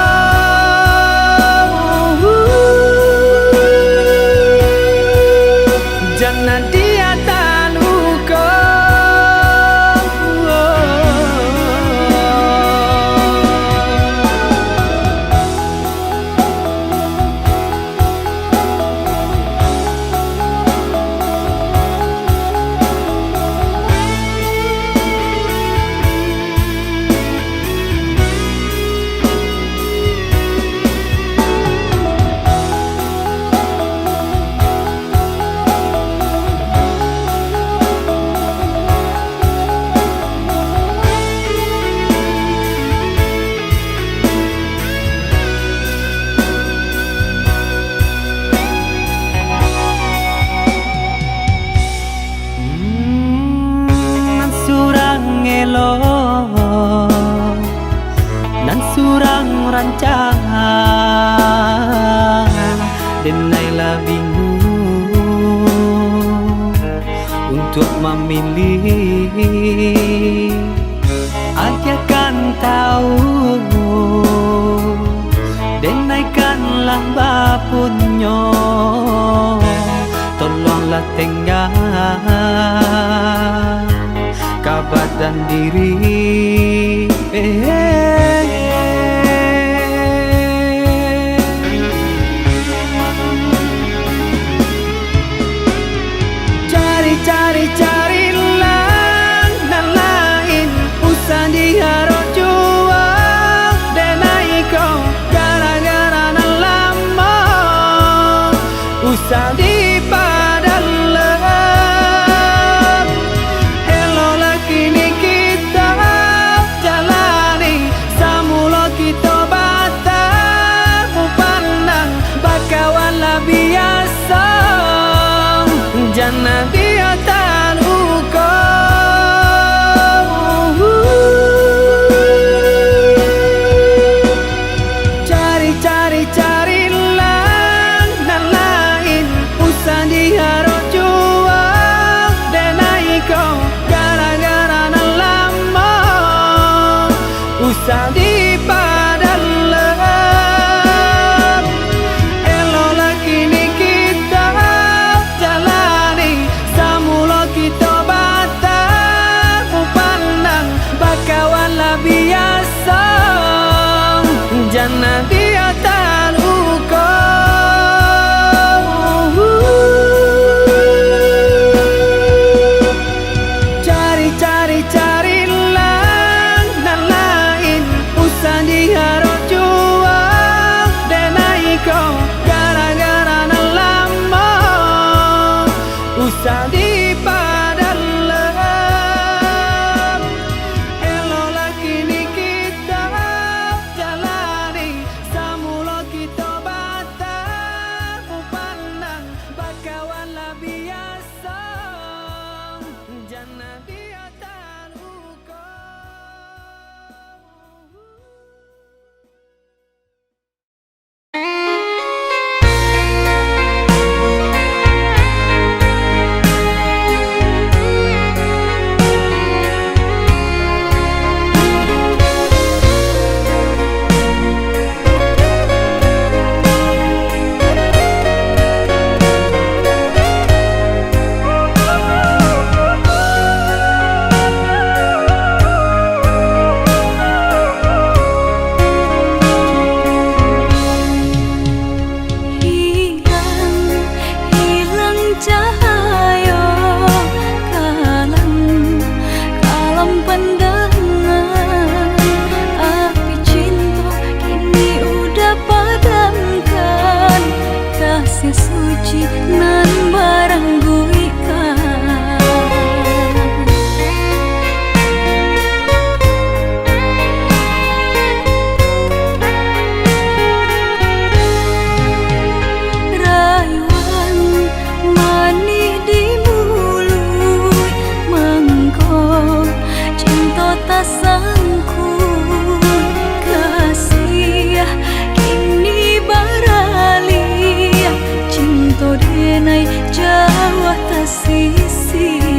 jangan dia tak luka. Nan surang rancang denailah bingung untuk memilih. Dia akan tahu denaikanlah bapunyo. Tolonglah tengah kabar dan diri. Cari-carilah nan lain, usah diharap juang denai kau gara-gara nan lama, usah dipadalah. Elolah kini kita jalani samula kita batal pandang bakawanlah biasa. Jangan dia tak luka, cari-carilah nan lain, usah diharap juang denai kau gara-gara nan lama, usah dipadalah. Elolah kini kita jalani cinta denai jauh tak sisi.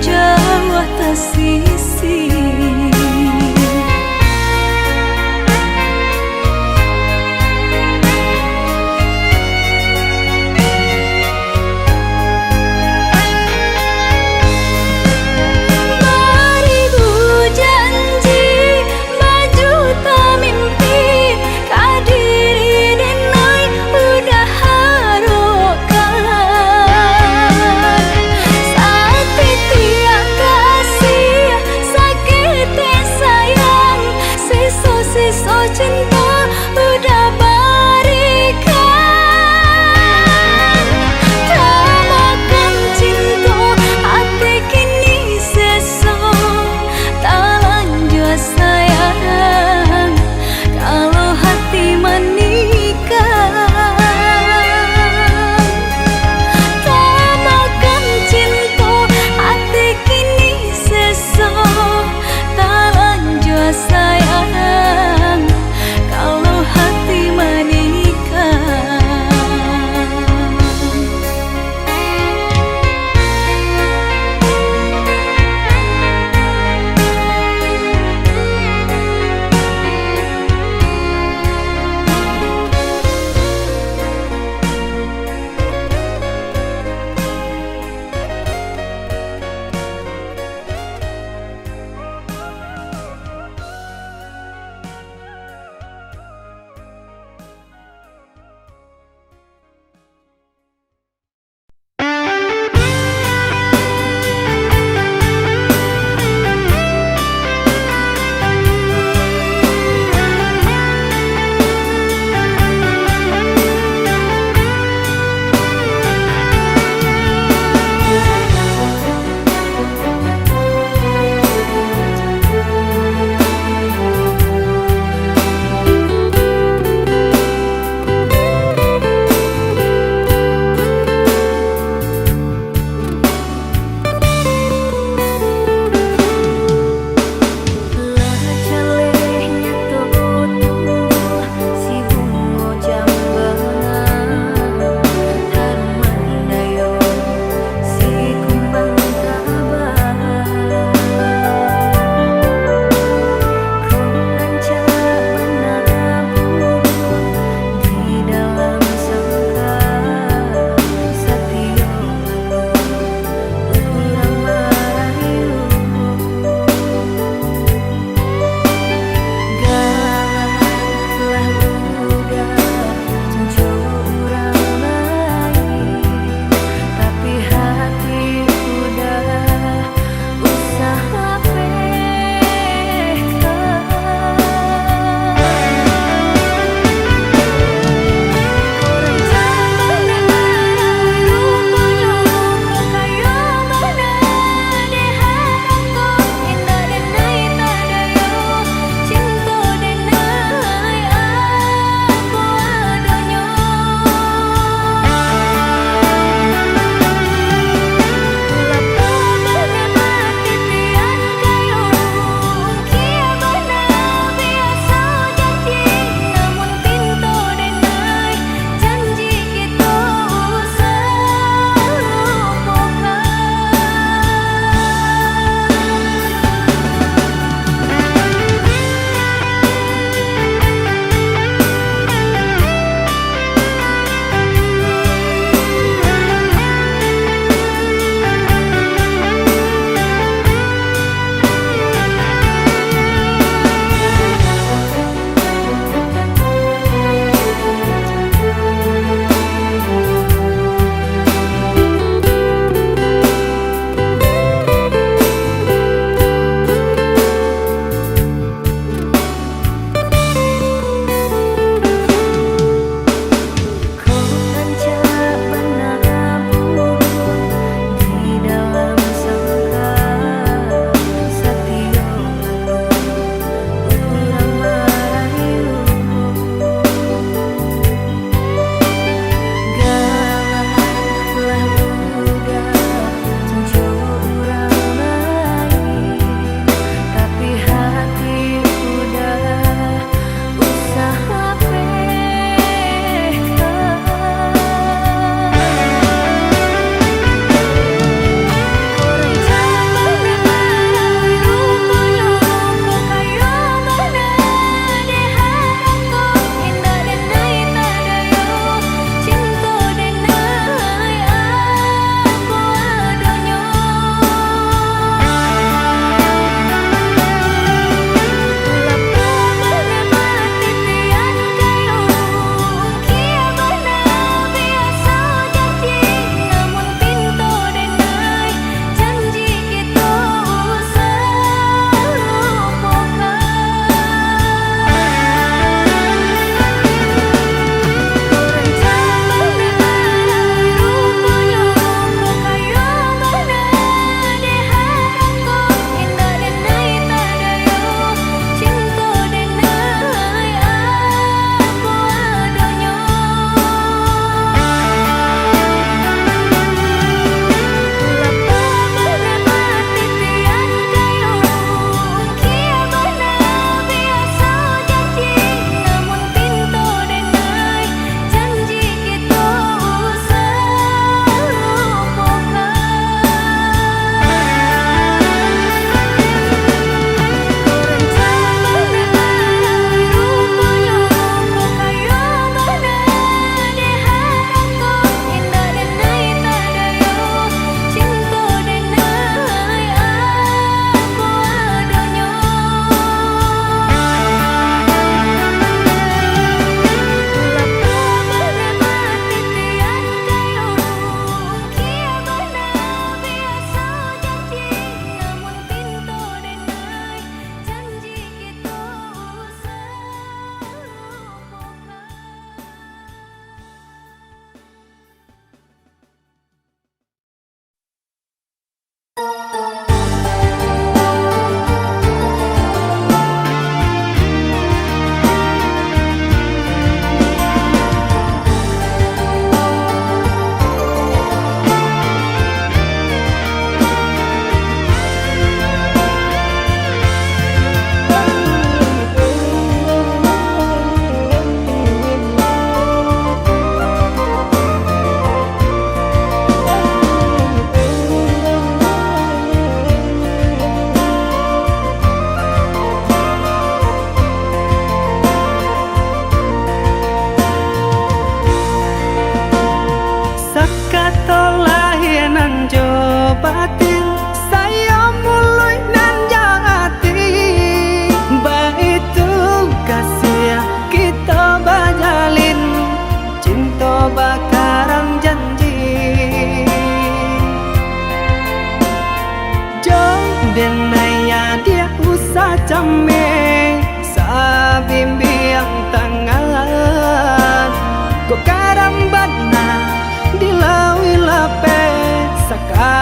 Jauh tak sisi.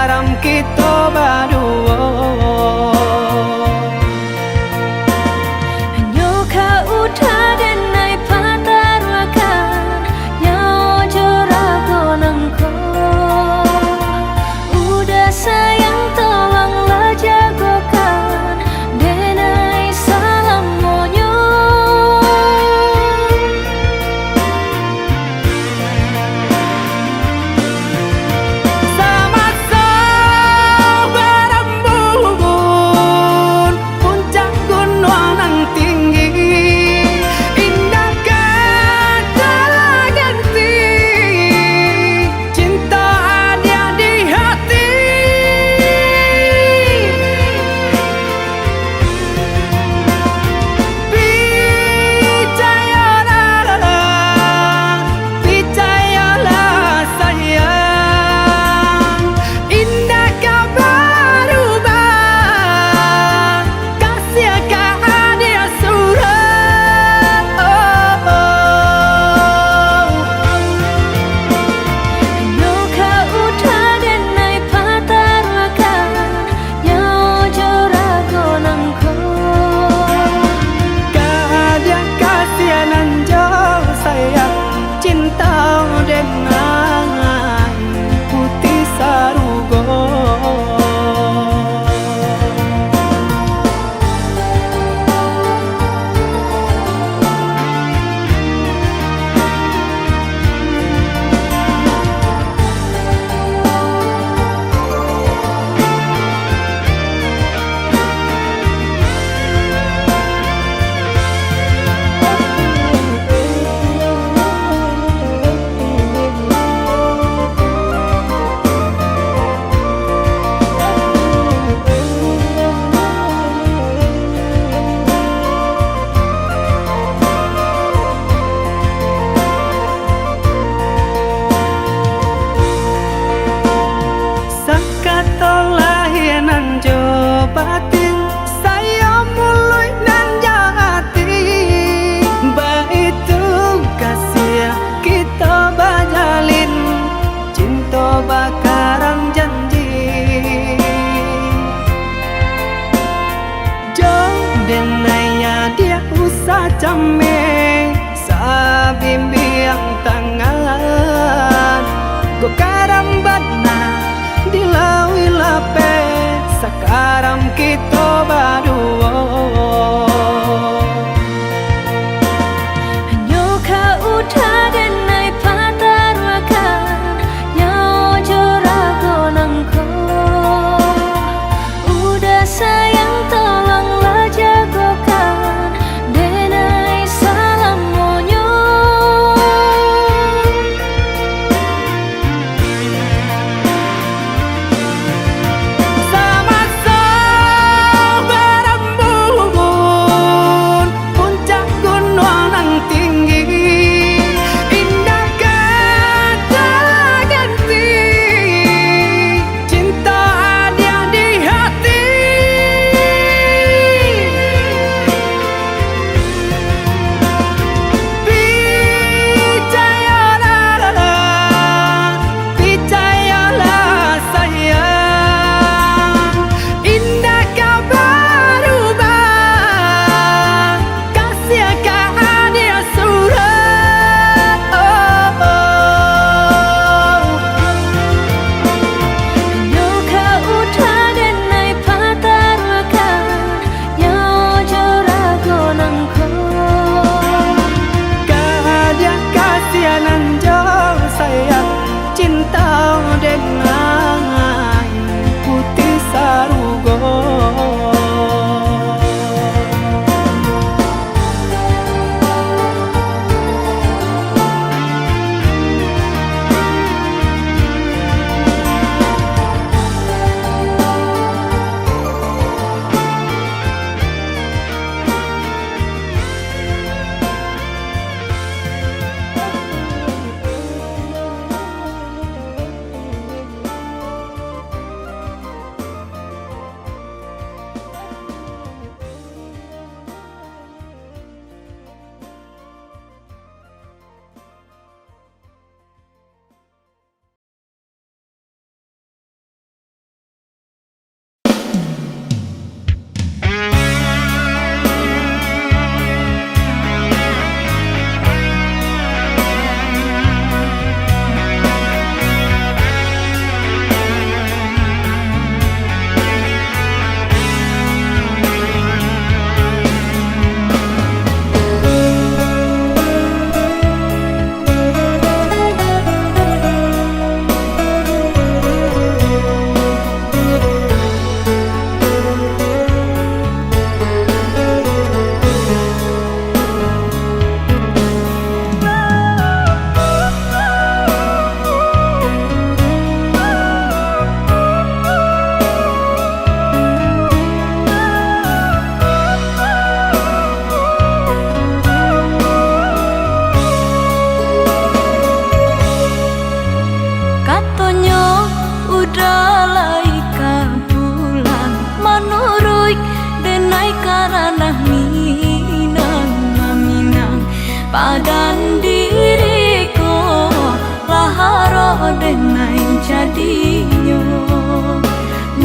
Sekarang kita berdua Hanya kau udah denai pataruakan Nyawa jorago nangko Udah sayang tolonglah jagokan Denai salam monyo Sama-sama berembun puncak gunung yang tinggi Indah kata ganti Cinta ada di hati Percayalah sayang Indah kau berubah Kasih kau dia surat Hanya kau udah denai pataruakan Nyawa jorago nangko Kada kasihanan jo sayang cinta dengan putih sarugo Sakatolah nan jo batin saya mulai nan jati Baitu kasih kita bajalin cinta bakaran janji Jo denaya dia usah came sabimbiang tangan Go karambana dilawi lape sekarang kita berdua Hanya kau udah denai pataruakan Nyawa jorago nangko Udah sayang tolonglah jagokan Denai salam monyo Sama-sama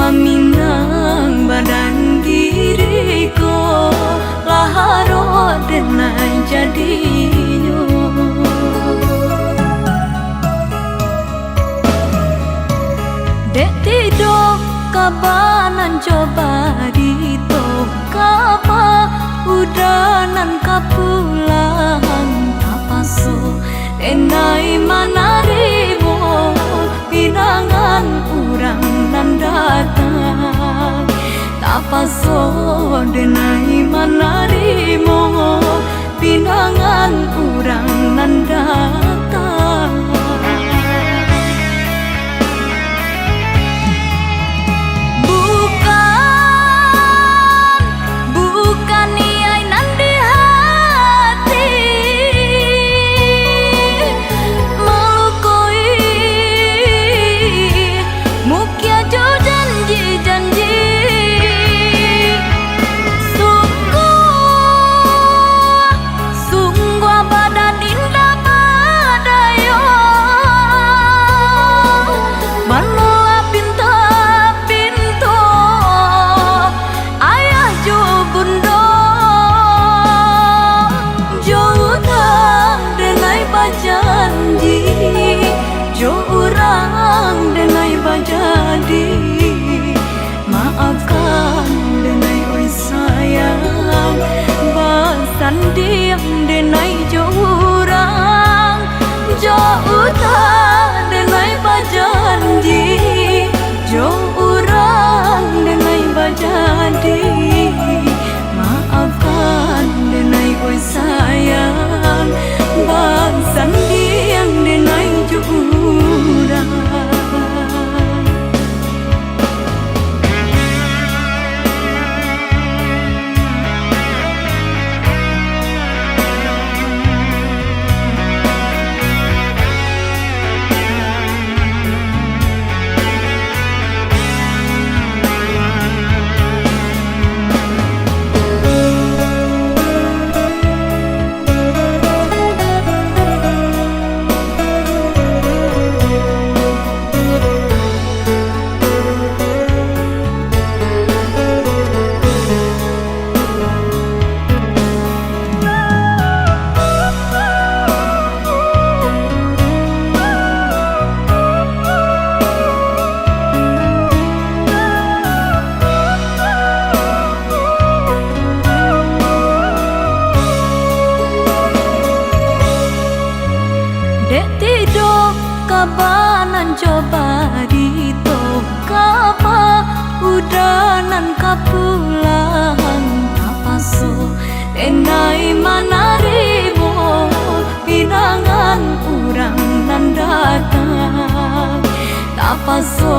paminang badan diriku laharo denai jadinya dek tidur kabanan coba dito kapa udanan kapulang tapaso enai manarimo pinangan urang nan datang tapaso denai manarimo pinangan urang nan datang jadi maafkan denai oi sayang basan diam denai jurang jauh tak denai bajanji jurang denai bajadi maafkan denai oi sayang basan diam denai jurang dek tidur kabanan coba dito kapa udanan kapulang tapaso denai manarimo pinangan urang nan datang tapaso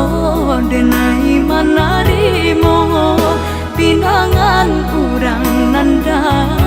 denai manarimo pinangan urang nan datang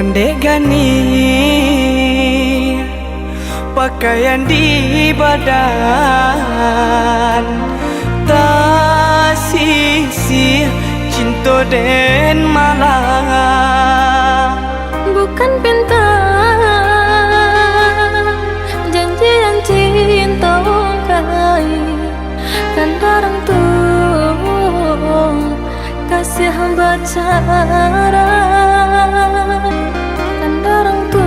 pendek gani pakaian di badan tak sisi cinta den malah bukan pinta janji yang cinta kai kan darang tuh kasih hamba cara kan darang tuh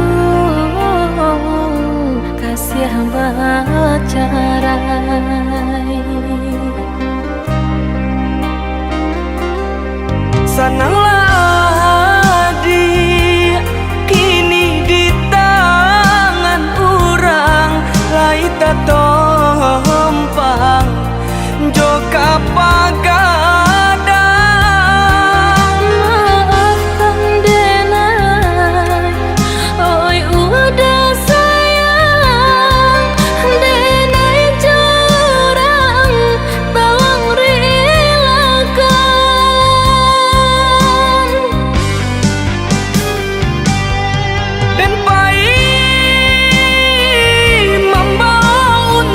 kasih hamba cara sananglah di kini di tangan orang lai tak tompang joka pagadang maafkan denai oi udah sayang denai curang tawang relakan dan pai membawa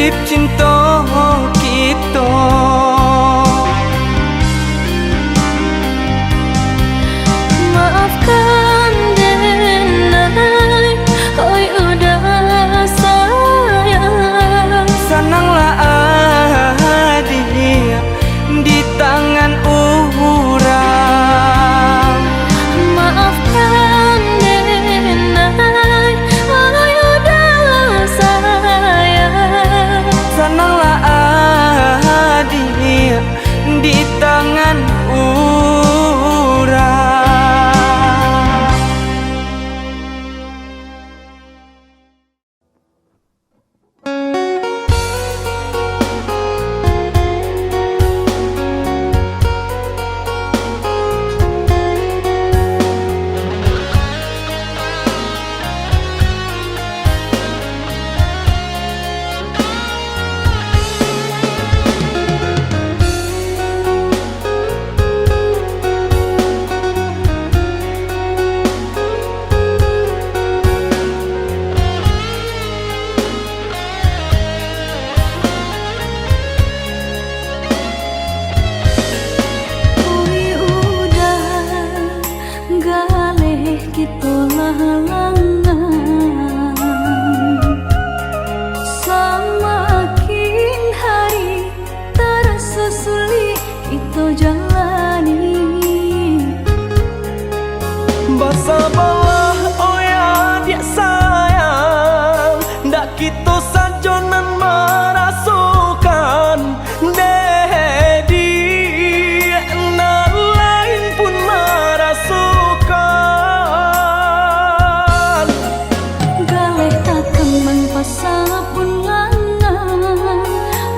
nasib cinta kita. Maafkan denai, oi udah sayang. Senanglah adik di tangan orang. Maafkan denai, oi udah sayang. Senanglah adik di tangan orang. Semakin hari terasa sulit kita jalani. Bersabarlah oh ya dia sayang, ndak kita sajonan merasukan dedi nan lain pun merasukan. Galeh tak kembang pasal pun langan,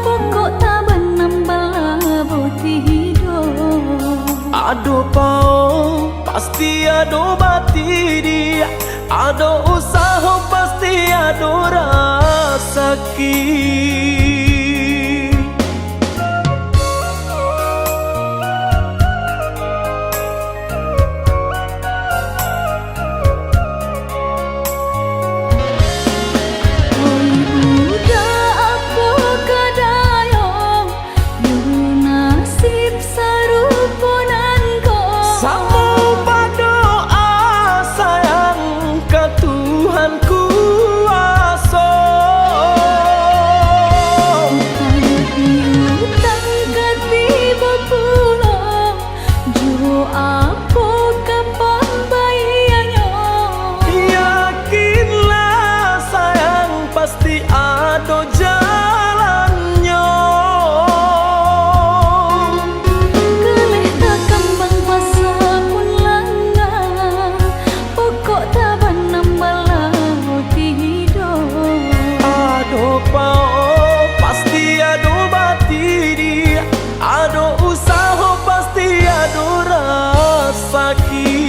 pokok tak benam bala boti hidup. Ado pau pasti ado bati dia, ado usaha pasti ado rasaki. Oi udah apa kadayong, yu nasib saruponan ko. Samu berdoa sayang ke Tuhan kuasa. Utang ketiba pulang, ju apa kapan bayarnya. Yakinlah sayang pasti ada jalannya. Galeh tak kembang pasal pun langan, pokok tak benam bala boti hidup. Ado pau pasti ado bati dia, ado usaha pasti ado rasaki.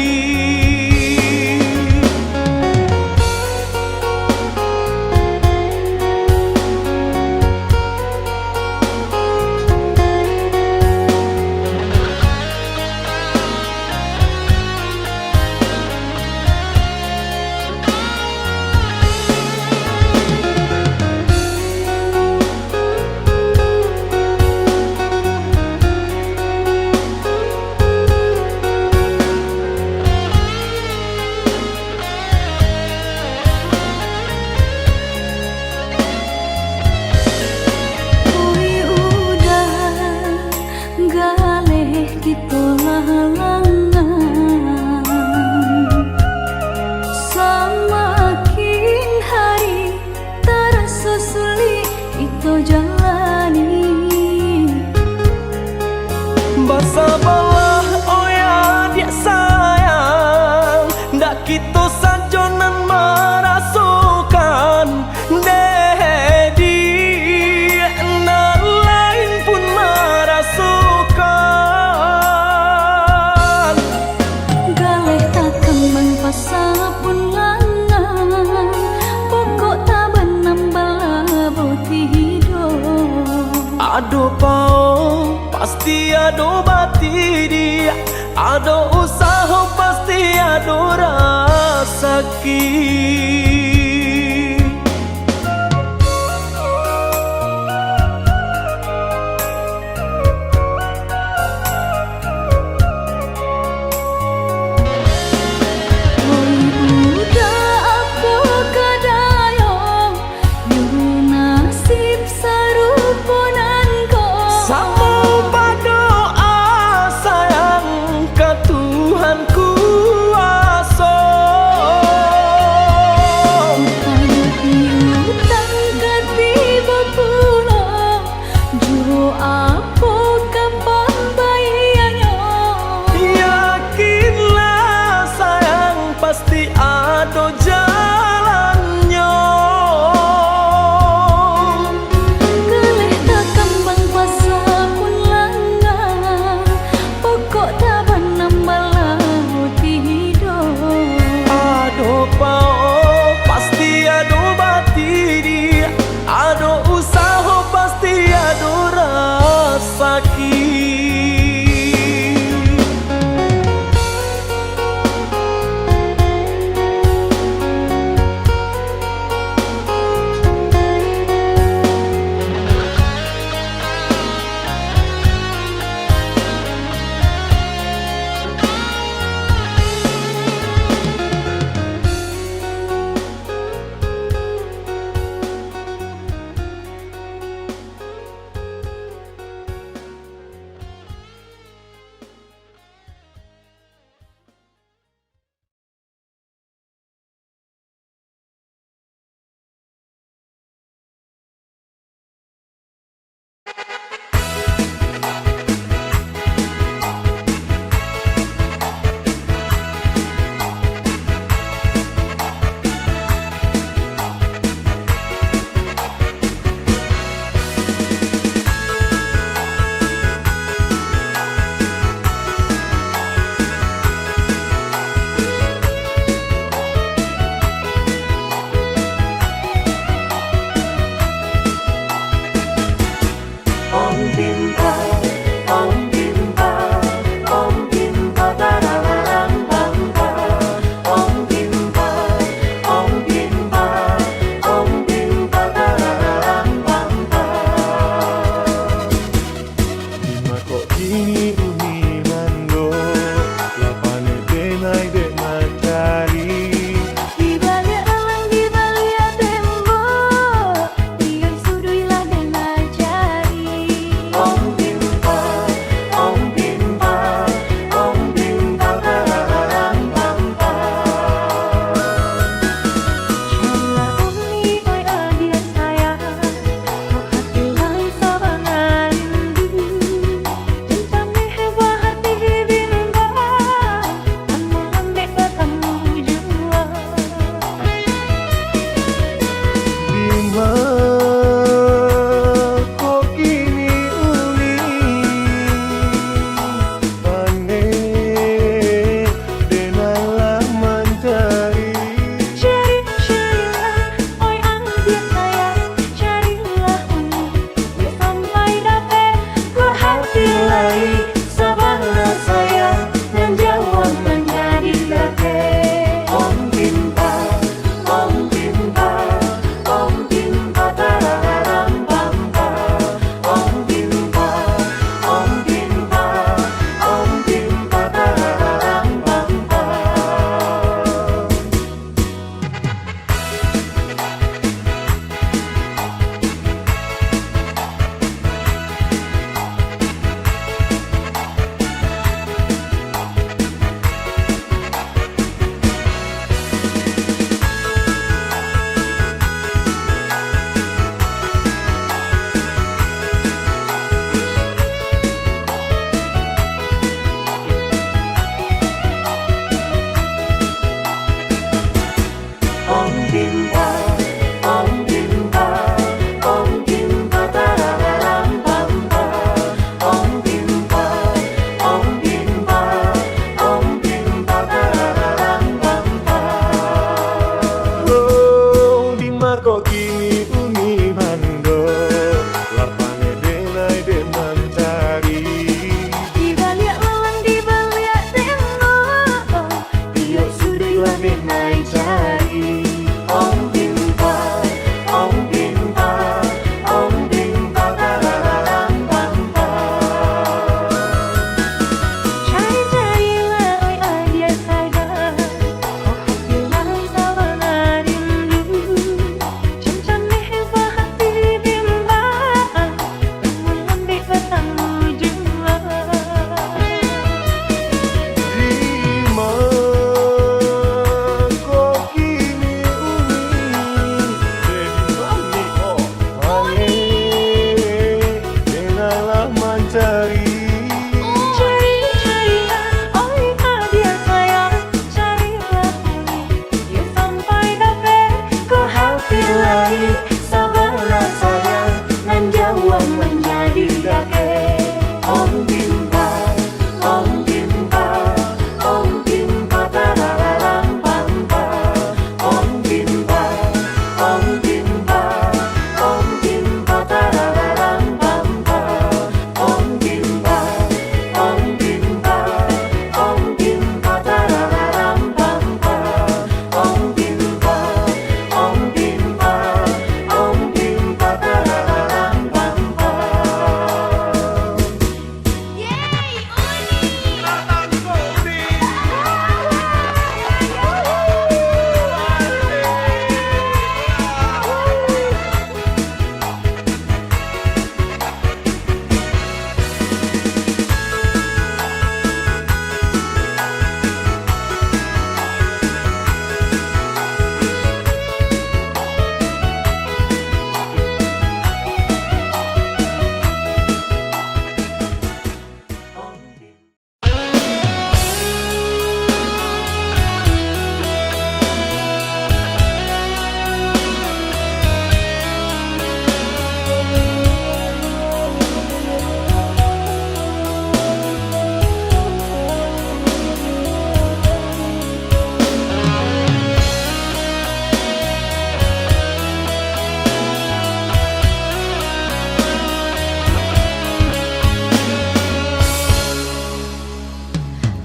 Oi udah galeh kita langan, semakin hari terasa sulit kita jalani. Bersabarlah oh ya dia sayang, ndak kita sajonan merasukan dedi nan lain pun merasukan. Galeh tak kembang pasal pun langan, pokok tak benam bala boti hidup. Ado pau pasti ado bati dia, ado usaha pasti ado rasaki. kini uni mando lapane denai de matahari. Di balik alang, di balik tembok, dia suduilah dengan jari. Om Bimba, Om Bimba, Om Bimba pararam bamba. Jala umi oi adia sayang, kau hati lai sabana rindu. Cinta mehwa hati bimba, kamu lembek bertemu jua. Bimba, kok kini uni pane denailah mencari. Cari-carilah oi adia sayang, carilah umi, biar sampai dapat buah hati lai sabana sayang, dan jauh menjadi kakek. Om Bimba, Om Bimba, Om Bimba pararam bamba. Om Bimba, Om Bimba, Om Bimba pararam bamba. Om Bimba, Om Bimba, Om Bimba pararam bamba. Om Bimba, Om Bimba, Om Bimba pararam bamba. Oh, Bimba kok kini uni mando lapane denai de mencari. Di balik alang, di balik tembok, dia suduilah dengan jari. Om Bimba, Om Bimba, Om Bimba pararam bamba. Cari-carilah oi adia sayang, kau hati lai sabana rindu. Cinta mehwa hati bimba, kamu lembek bertemu jua. Bimba, kok kini uni jadi pane denailah mencari. Cari-carilah oi adia sayang, carilah umi, biar sampai dapat kau hati lai sabana sayang, dan jauh menjadi kakek. Om Bimba, Om Bimba, Om Bimba pararam bamba. Om Bimba, Om Bimba, Om Bimba pararam bamba. Om Bimba, Om Bimba, Om Bimba pararam bamba. Om Bimba, Om Bimba, Om Bimba pararam bamba.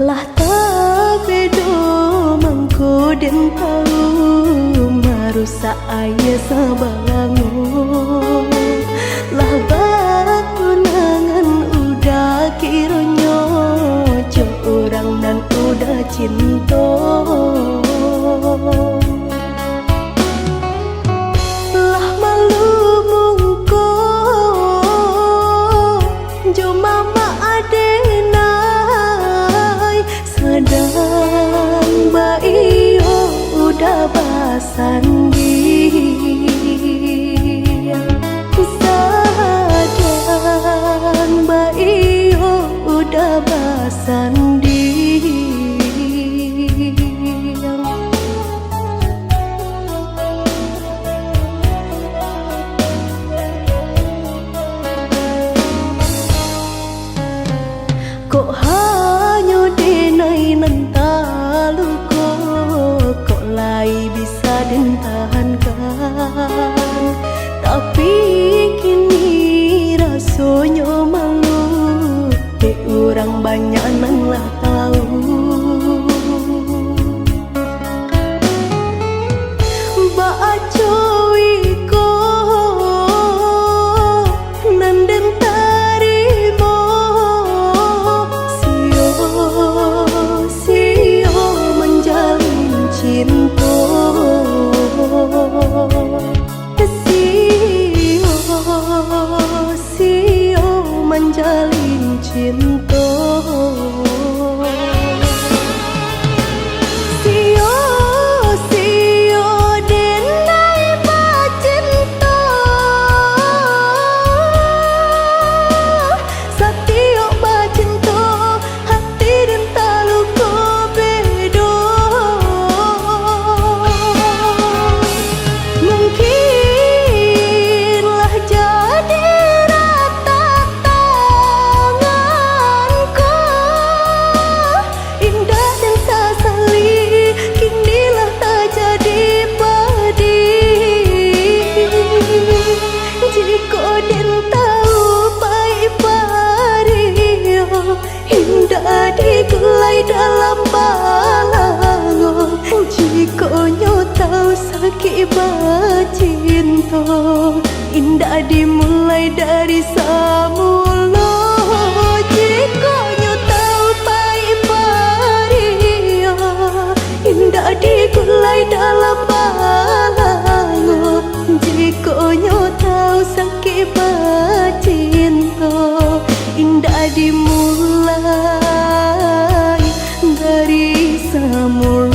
Lah tabedo mangko den tau marusak aya sabalango. Lah bakunangan udah kiro cinta. Lah malu mungko jo mama adenai sedang baio udah basandi. Sadang baio udah basandi. Kok hanya denai nantalu kok lai bisa dentahankan. Tapi kini rasanya malu, orang banyak nan lah tahu. Baacoiko nan dentarimo sio menjalin cinta. Sio menjalin cinta. Sio denai bacinta. Satio bacinta hati dan talu ko bedo. Mungkinlah jadi rata tanganku, indah dan sasali kinilah tak jadi padi. Jika den tahu pai pario indah digulai dalam balango. Jika nyo tahu sakit bacinta indah dimulai dari samula. Jika nyo tahu pai pario indah digulai dalam balango. Jika nyo tahu sakit bacinta indah dimulai dari samula.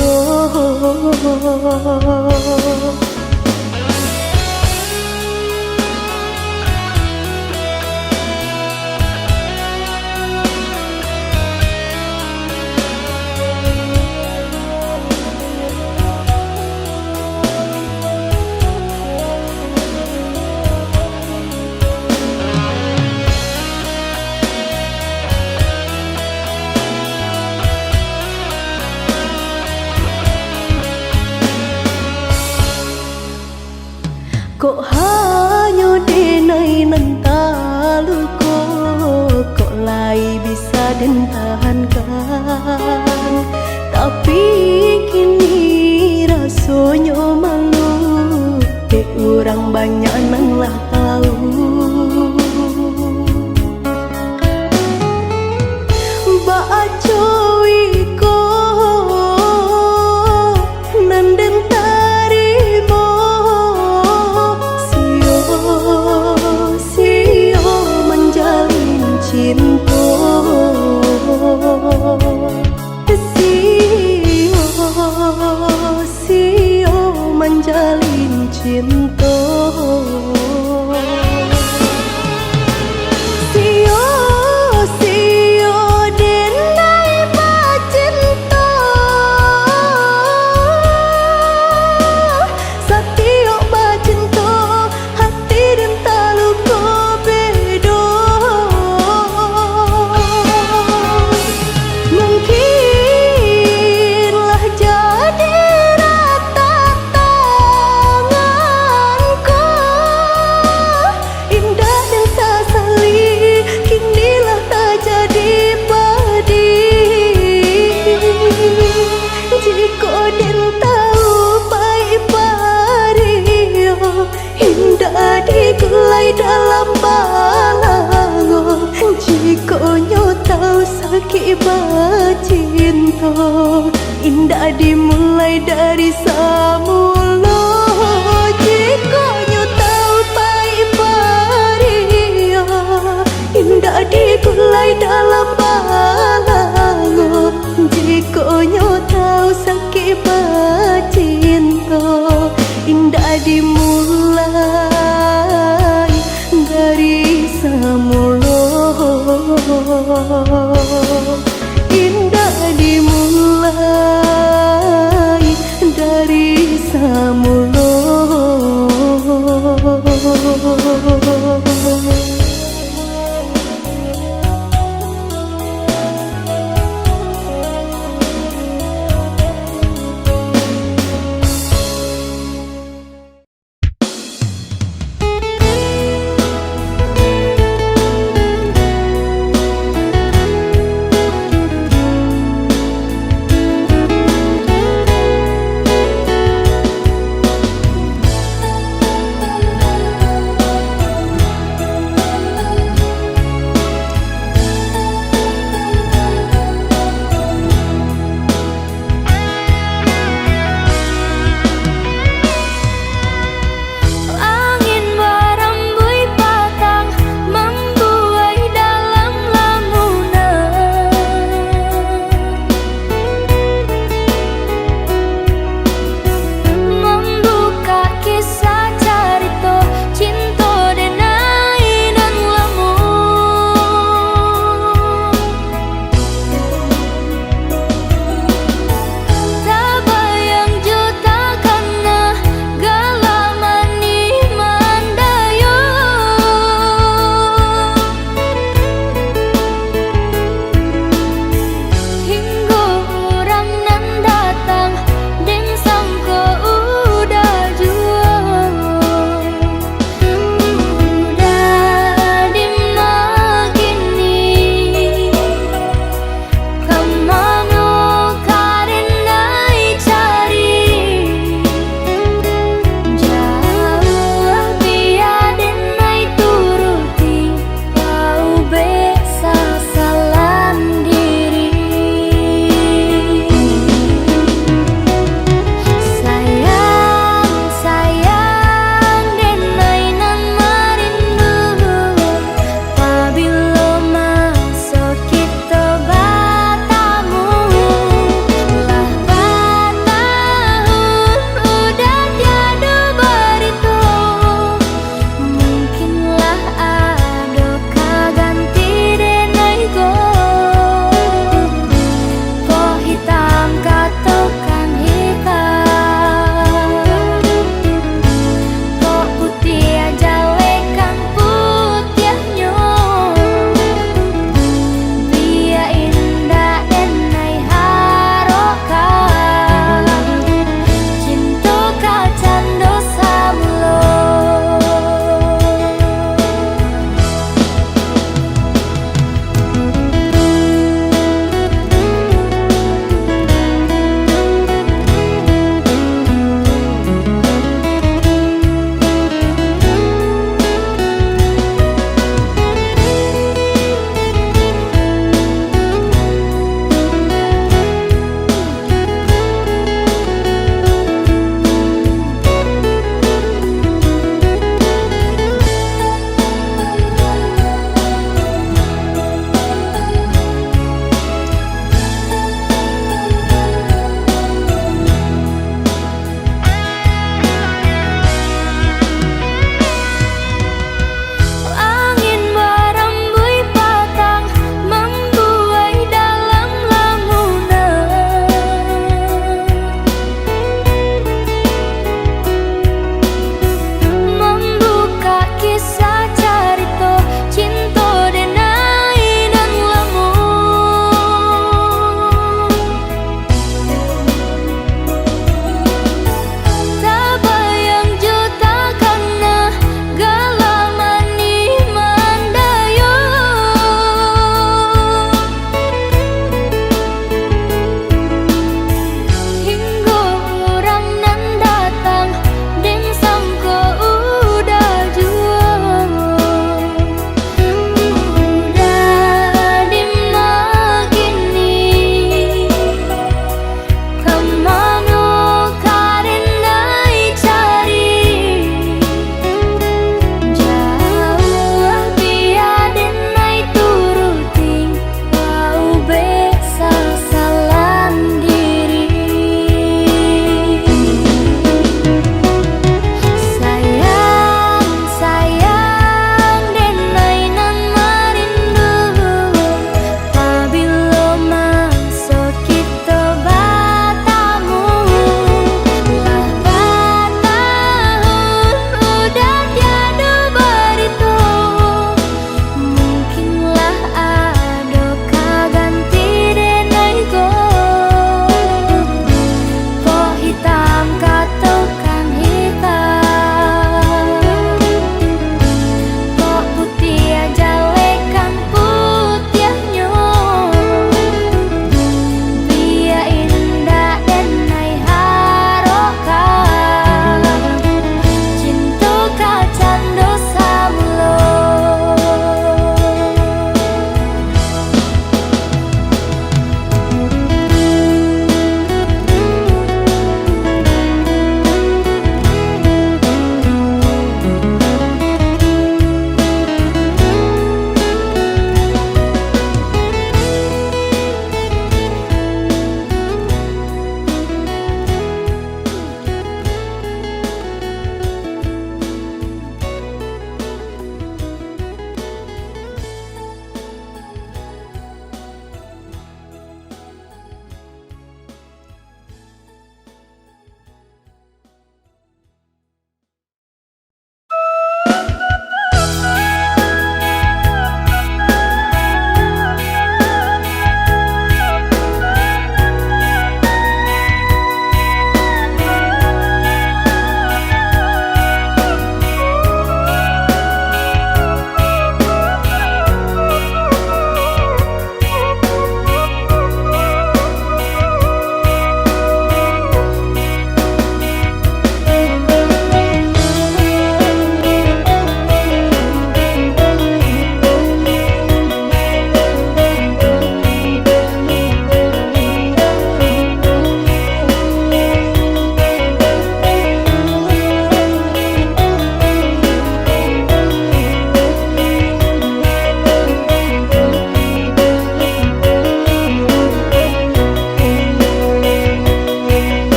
Kok hanya denai nantalu kok lai bisa dentahankan. Tapi kini rasanya malu, orang banyak nan lah tahu. Baacoiko nan dentarimo sio menjalin cinta. Sio menjalin cinta. dimulai dari semula. Jika nyo tahu pai paria, indah digulai dalam balango. Jika nyo tahu sakit bercinta, indah dimulai dari semula. Indah dimulai dari semula.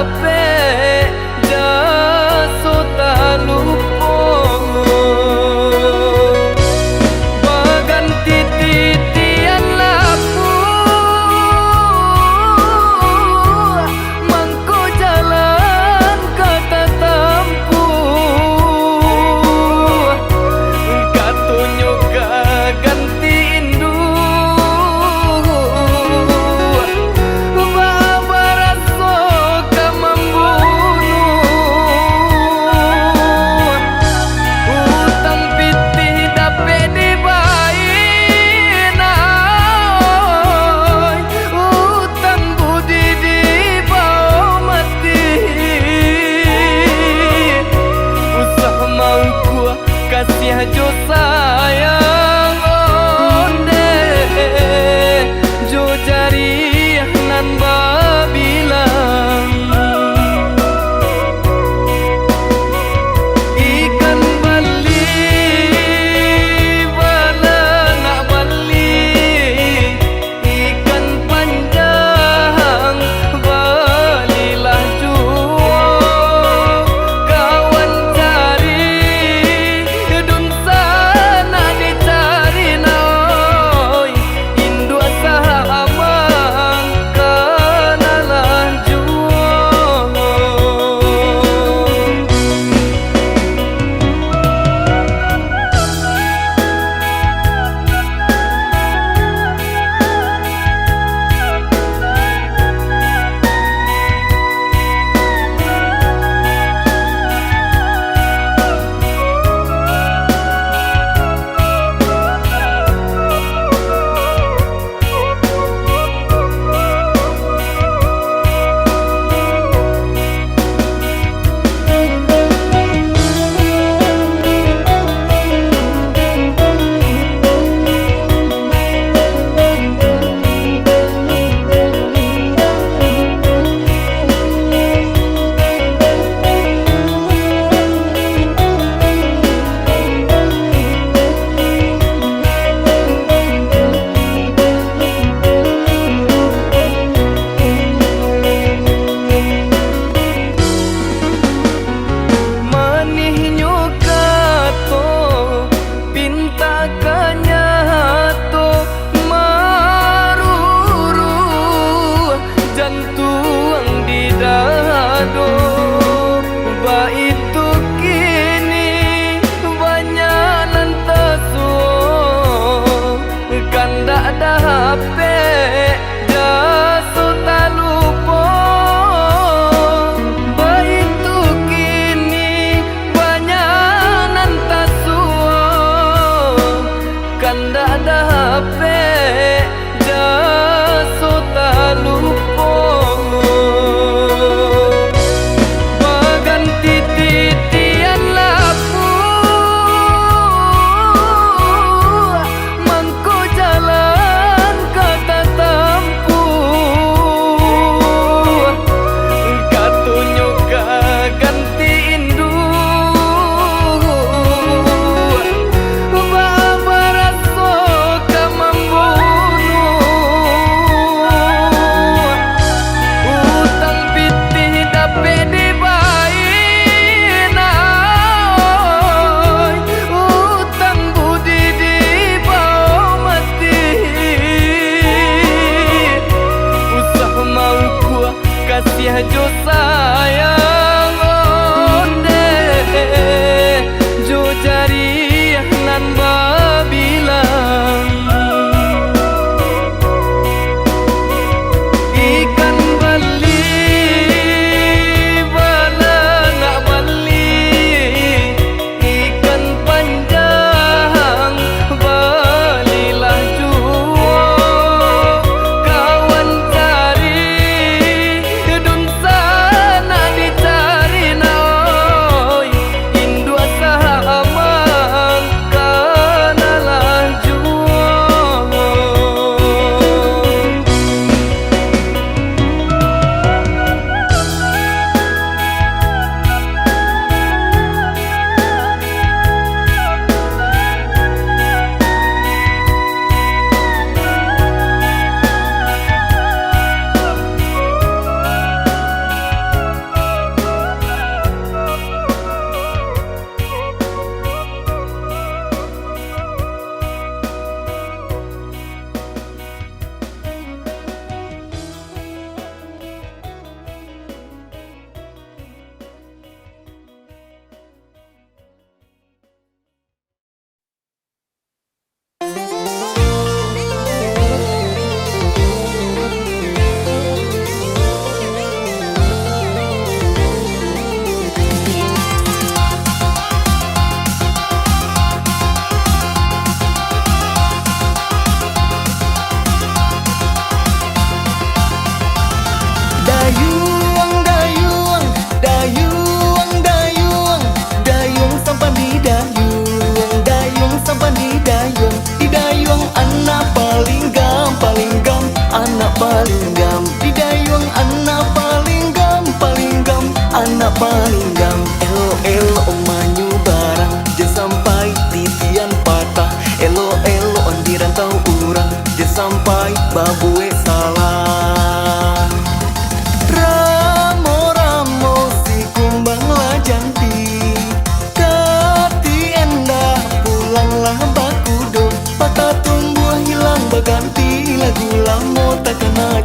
dape jaso tak lupa baganti titian lapu mangko jalan kata tempuh katunjuk ganti indu babaraso ka membunuh utang pitih dape dibain ay utang budi dibawa mati usah mau gua kasih jo sayang onde jo jari nan babilang ikan bali wala nak bali ikan panjang balilah jua kawan cari dun sana dicari naoi indu sahamang kanalah jua manihnya kato pinta kanyato maruru jantung di dado ba itu kini banyak nantaso kandak dape jaso tak lupa baitu kini banyak nantasua kandak dape jaso tak lupa baganti titian lapu mangko jalan kata tempuh katunjuk ganti indu babaraso ka membunuh utang pitih dape dibain ay utang budi dibawa mati usah mau gua kasih jo sayang onde jo jari nan babilang ikan bali wala nak bali ikan panjang balilah jua kawan cari dun sana dicari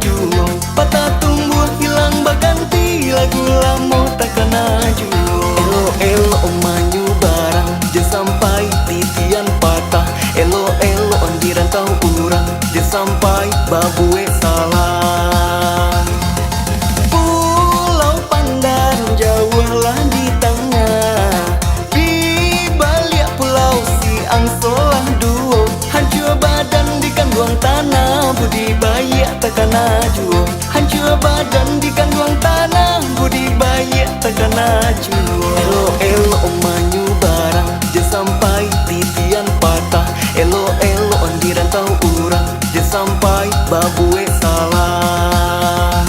juo. Patah tumbuh hilang baganti, lagu lama takkan juo. Elo manyu barang, jangan sampai titian patah. Elo on dirantau urang, jangan sampai babue salah. Pulau Pandan jauhlah di tengah, di balik pulau Siang solah duo. Hancur badan di kandungan tanah, budi bayi takkan juo. Hancur badan di kandungan tanah, budi bayi takkan juo. Elo manyu barang, jangan sampai titian patah. Elo on dirantau urang, jangan sampai babue salah.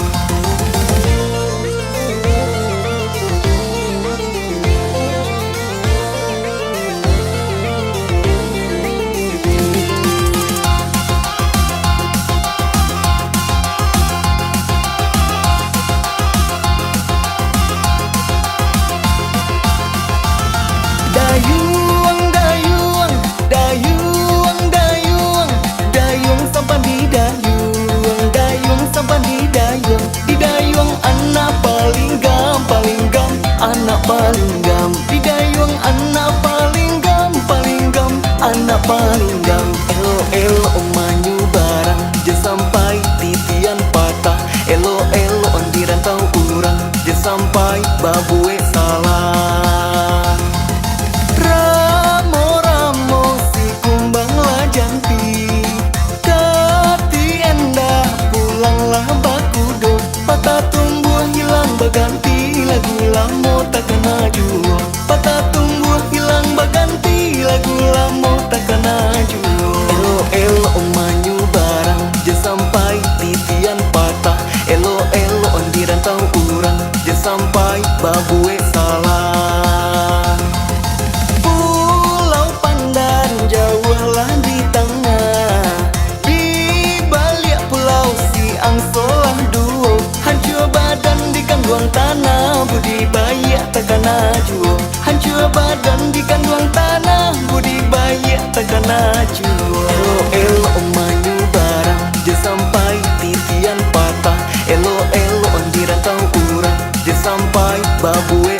Dayuang, dayuang, dayuang, dayuang, dayuang sampan di dayuang, dayuang sampan di dayuang. Di dayuang anak paling gam, paling gam, anak paling gam. Di dayuang anak paling gam, paling gam, anak paling gam. Elo manyu barang, jangan sampai titian patah. Elo on dirantau urang, jangan sampai babue salah. Ramo si kumbang lah janti, kati endah pulanglah bakudo. Patah tumbuh hilang baganti, lagu lama tak kena juo. Patah tumbuh hilang baganti, lagu lama tak kena juo. Elo manyu barang, jangan sampai titian patah. Elo on dirantau urang, jangan sampai babue salah. Pulau Pandan jauhlah di tengah, di balik pulau Siang solah duo. Hancur badan di kandungan tanah, budi bayi takkan juo. Hancur badan di kandungan tanah, budi bayi takkan juo. Elo manyu barang, jangan sampai titian patah. Elo on dirantau urang, jangan sampai babue